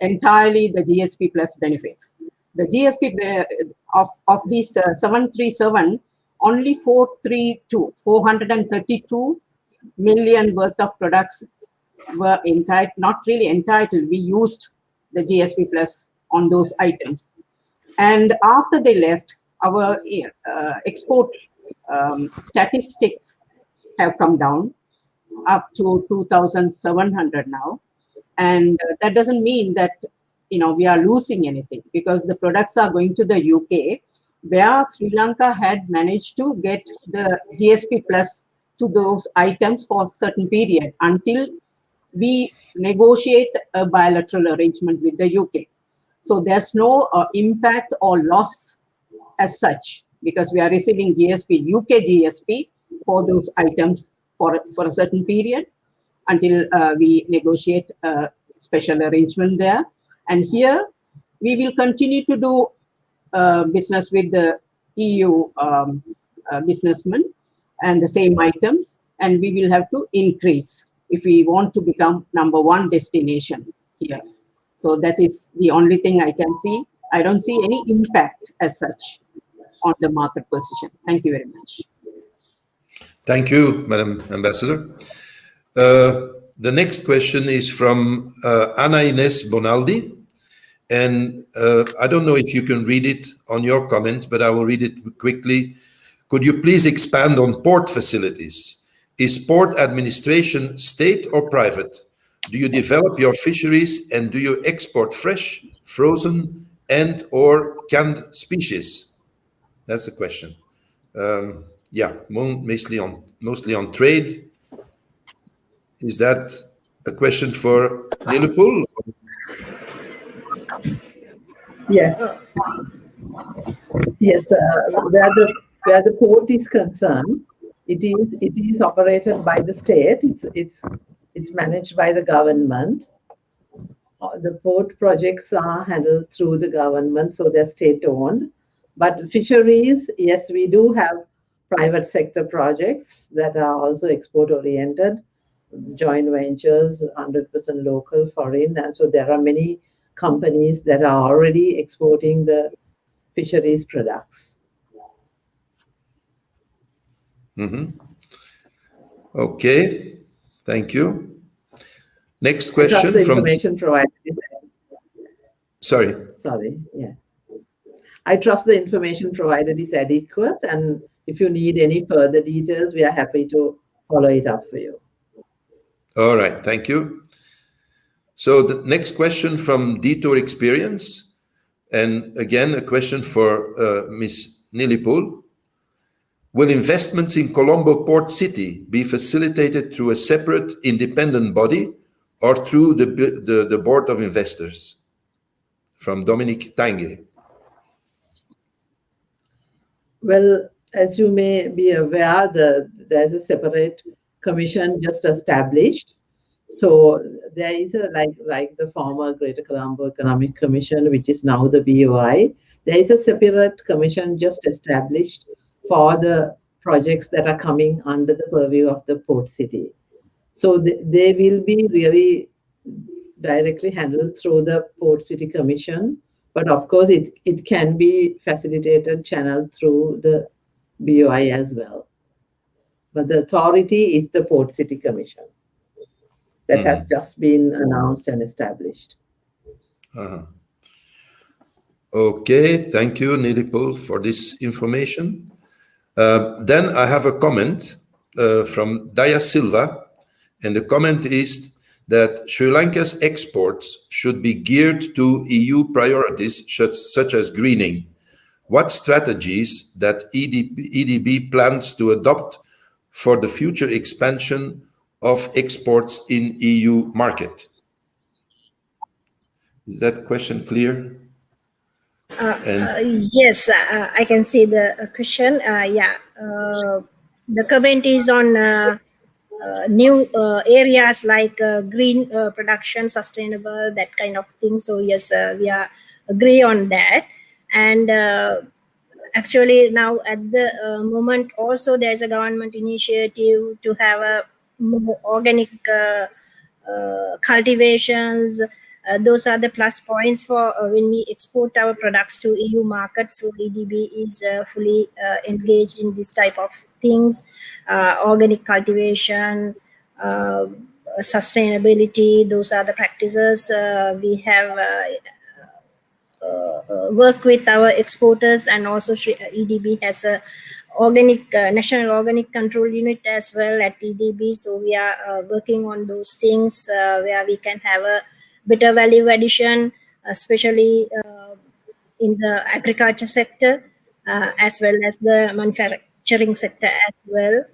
entirely the GSP plus benefits. The GSP of these 737, only 432 million worth of products were entitled, not really entitled. We used the GSP plus on those items. And after they left, our export statistics have come down up to 2,700 now. And that doesn't mean that, you know, we are losing anything, because the products are going to the UK, where Sri Lanka had managed to get the GSP plus to those items for a certain period until we negotiate a bilateral arrangement with the UK. So there's no impact or loss as such, because we are receiving GSP, UK GSP for those items for a certain period until we negotiate a special arrangement there. And here we will continue to do business with the EU businessmen and the same items, and we will have to increase if we want to become #1 destination here. So that is the only thing I can see. I don't see any impact as such on the market position. Thank you very much. Thank you, Madam Ambassador. The next question is from Ana Ines Bonaldi. And I don't know if you can read it on your comments, but I will read it quickly. Could you please expand on port facilities? Is port administration state or private? Do you develop your fisheries, and do you export fresh, frozen, and or canned species? That's the question. Yeah, mostly on trade. Is that a question for Lillepool? Yes. Yes, where the port is concerned, it is operated by the state. It's managed by the government. The port projects are handled through the government, so they're state-owned. But fisheries, yes, we do have private sector projects that are also export-oriented, joint ventures, 100% local, foreign, and so there are many companies that are already exporting the fisheries products. Okay, thank you. Next question from... information provided. Sorry. Sorry, yes. I trust the information provided is adequate, and if you need any further details, we are happy to follow it up for you. All right, thank you. So the next question from Detour Experience, and again, a question for Ms. Nilipul. Will investments in Colombo Port City be facilitated through a separate independent body or through the Board of Investors? From Dominic Tange. Well, as you may be aware, there's a separate commission just established. So there is a, like the former Greater Colombo Economic Commission, which is now the BOI, there is a separate commission just established for the projects that are coming under the purview of the port city. So they will be really directly handled through the Port City Commission, but of course it can be facilitated, channeled through the BOI as well. But the authority is the Port City Commission that has just been announced and established. Okay, thank you, Nilipul, for this information. Then I have a comment from Daya Silva, and the comment is that Sri Lanka's exports should be geared to EU priorities such as greening. What strategies that EDB plans to adopt for the future expansion of exports in EU market? Is that question clear? Yes, I can see the question. The comment is on new areas like green production, sustainable, that kind of thing. So yes, we are agree on that. And actually now at the moment also there's a government initiative to have a more organic cultivations. Those are the plus points for when we export our products to EU markets. So EDB is fully engaged in this type of things, organic cultivation, sustainability. Those are the practices we have work with our exporters, and also EDB has a organic national organic control unit as well at EDB. So we are working on those things where we can have a better value addition, especially in the agriculture sector as well as the manufacturing sector as well,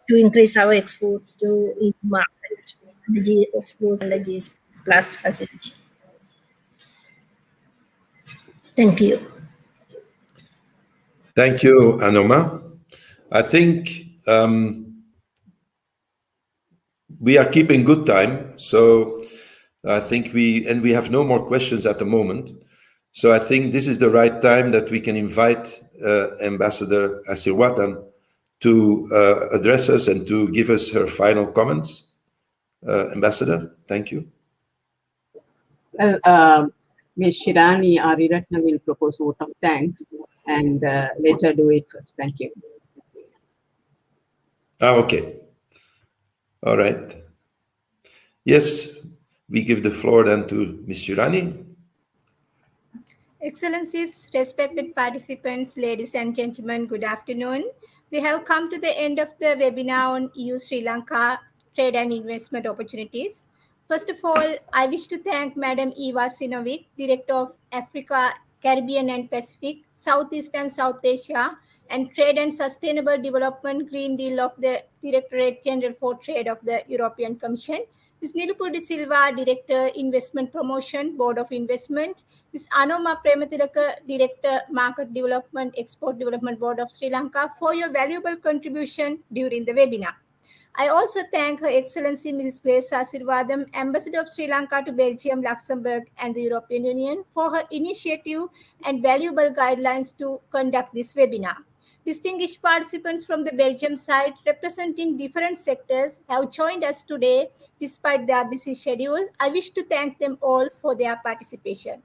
to increase our exports to EU market, of course, and the GS Plus facility. Thank you. Thank you, Anoma. I think we are keeping good time, so I think we have no more questions at the moment. So I think this is the right time that we can invite Ambassador ASIRWATHAM to address us and to give us her final comments. Ambassador, thank you. Well, Ms. Shirani Ariratna will propose vote of thanks and later do it first. Thank you. Okay. All right. Yes, we give the floor then to Ms. Shirani. Excellencies, respected participants, ladies and gentlemen, good afternoon. We have come to the end of the webinar on EU-Sri Lanka trade and investment opportunities. First of all, I wish to thank Madam Eva Sinovic, Director of Africa, Caribbean and Pacific, Southeast and South Asia, and Trade and Sustainable Development Green Deal of the Directorate General for Trade of the European Commission, Ms. Nilupur De Silva, Director, Investment Promotion, Board of Investment, Ms. Anoma Premathilaka, Director, Market Development, Export Development Board of Sri Lanka, for your valuable contribution during the webinar. I also thank Her Excellency Mrs. Grace ASIRWATHAM, Ambassador of Sri Lanka to Belgium, Luxembourg, and the European Union, for her initiative and valuable guidelines to conduct this webinar. Distinguished participants from the Belgium side representing different sectors have joined us today despite their busy schedule. I wish to thank them all for their participation.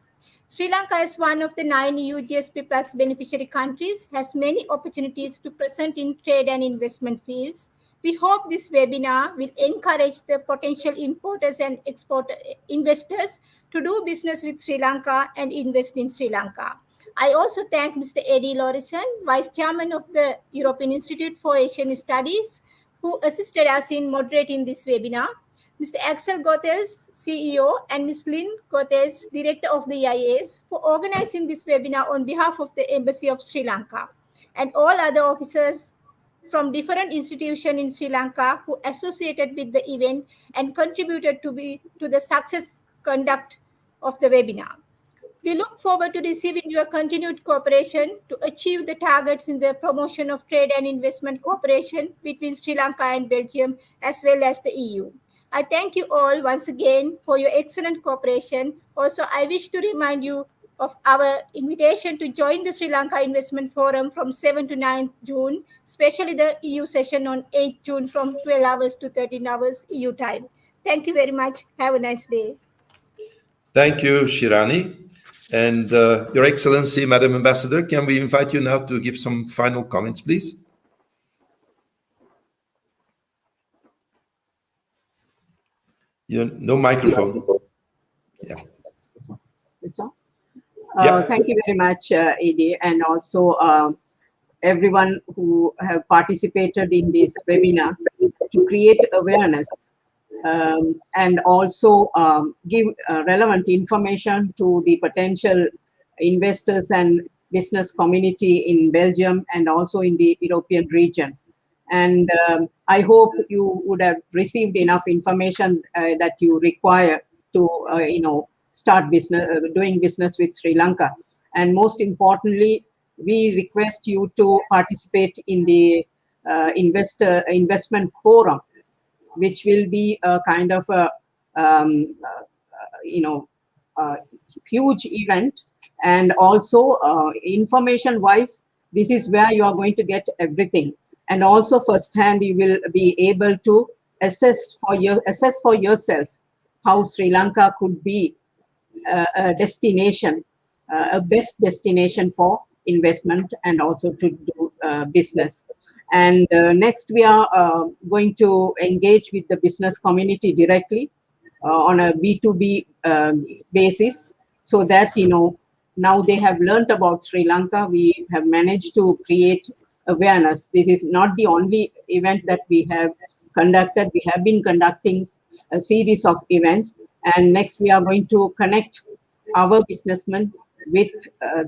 Sri Lanka, as one of the 9 EU GSP Plus beneficiary countries, has many opportunities to present in trade and investment fields. We hope this webinar will encourage the potential importers and investors to do business with Sri Lanka and invest in Sri Lanka. I also thank Mr. Eddie Lorison, Vice Chairman of the European Institute for Asian Studies, who assisted us in moderating this webinar, Mr. Axel GOETHALS, CEO, and Ms. Lynn GOETHALS, Director of the EIAS, for organizing this webinar on behalf of the Embassy of Sri Lanka, and all other officers from different institutions in Sri Lanka who associated with the event and contributed to the success conduct of the webinar. We look forward to receiving your continued cooperation to achieve the targets in the promotion of trade and investment cooperation between Sri Lanka and Belgium, as well as the EU. I thank you all once again for your excellent cooperation. Also, I wish to remind you of our invitation to join the Sri Lanka Investment Forum from 7 to 9 June, especially the EU session on 8 June from 12 hours to 13 hours EU time. Thank you very much. Have a nice day. Thank you, Shirani. And Your Excellency, Madam Ambassador, can we invite you now to give some final comments, please? No microphone. Yeah. It's on? Yeah. Thank you very much, Edie, and also everyone who have participated in this webinar to create awareness and also give relevant information to the potential investors and business community in Belgium and also in the European region. And I hope you would have received enough information that you require to, start doing business with Sri Lanka. And most importantly, we request you to participate in the investment forum, which will be a kind of a huge event. And also information-wise, this is where you are going to get everything. And also firsthand, you will be able to assess for yourself how Sri Lanka could be a destination, a best destination for investment and also to do business. And next, we are going to engage with the business community directly on a B2B basis, so that, now they have learned about Sri Lanka. We have managed to create awareness. This is not the only event that we have conducted. We have been conducting a series of events. And next, we are going to connect our businessmen with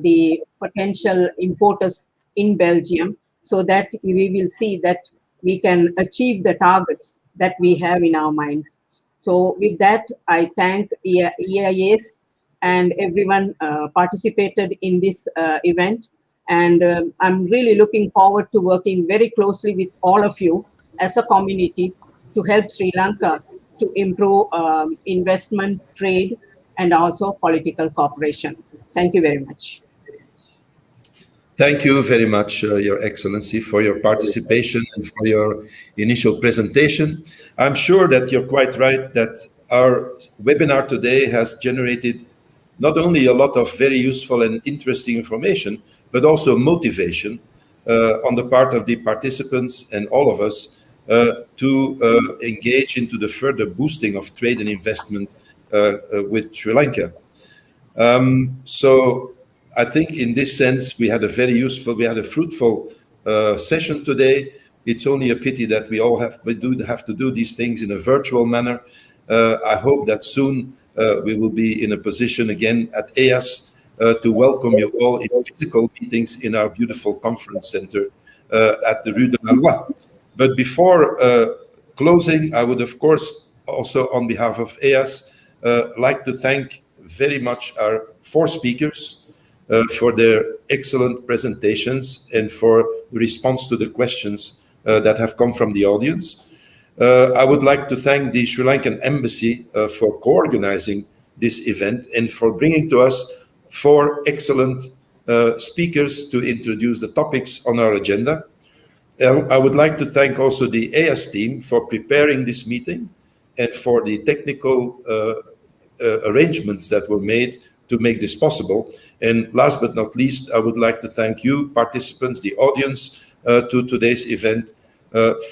the potential importers in Belgium, so that we will see that we can achieve the targets that we have in our minds. So with that, I thank EIAS and everyone participated in this event. And I'm really looking forward to working very closely with all of you as a community to help Sri Lanka to improve investment, trade, and also political cooperation. Thank you very much. Thank you very much, Your Excellency, for your participation and for your initial presentation. I'm sure that you're quite right that our webinar today has generated not only a lot of very useful and interesting information, but also motivation on the part of the participants and all of us to engage into the further boosting of trade and investment with Sri Lanka. So I think in this sense, we had a fruitful session today. It's only a pity that we have to do these things in a virtual manner. I hope that soon we will be in a position again at EIAS to welcome you all in physical meetings in our beautiful conference center at the Rue de la Loi. But before closing, I would of course also on behalf of EIAS, like to thank very much our 4 speakers for their excellent presentations and for the response to the questions that have come from the audience. I would like to thank the Sri Lankan Embassy for co-organizing this event and for bringing to us 4 excellent speakers to introduce the topics on our agenda. I would like to thank also the EIAS team for preparing this meeting and for the technical arrangements that were made to make this possible. And last but not least, I would like to thank you, participants, the audience to today's event,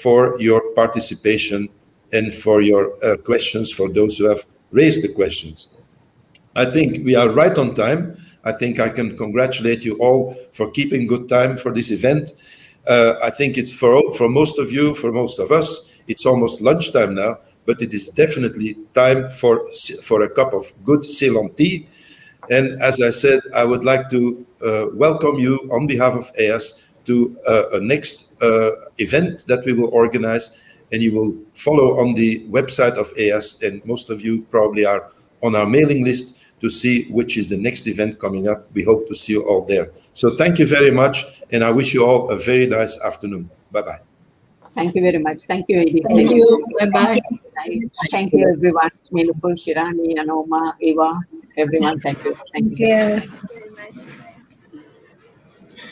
for your participation and for your questions, for those who have raised the questions. I think we are right on time. I think I can congratulate you all for keeping good time for this event. I think it's for most of you, for most of us, it's almost lunchtime now, but it is definitely time for a cup of good Ceylon tea. And as I said, I would like to welcome you on behalf of EIAS to a next event that we will organize, and you will follow on the website of EIAS, and most of you probably are on our mailing list to see which is the next event coming up. We hope to see you all there. So thank you very much, and I wish you all a very nice afternoon. Bye-bye. Thank you very much. Thank you, Edith. Thank you. Bye-bye. Thank you, everyone. Melupul, Shirani, Anoma, Eva, everyone. Thank you. Thank you. Yeah.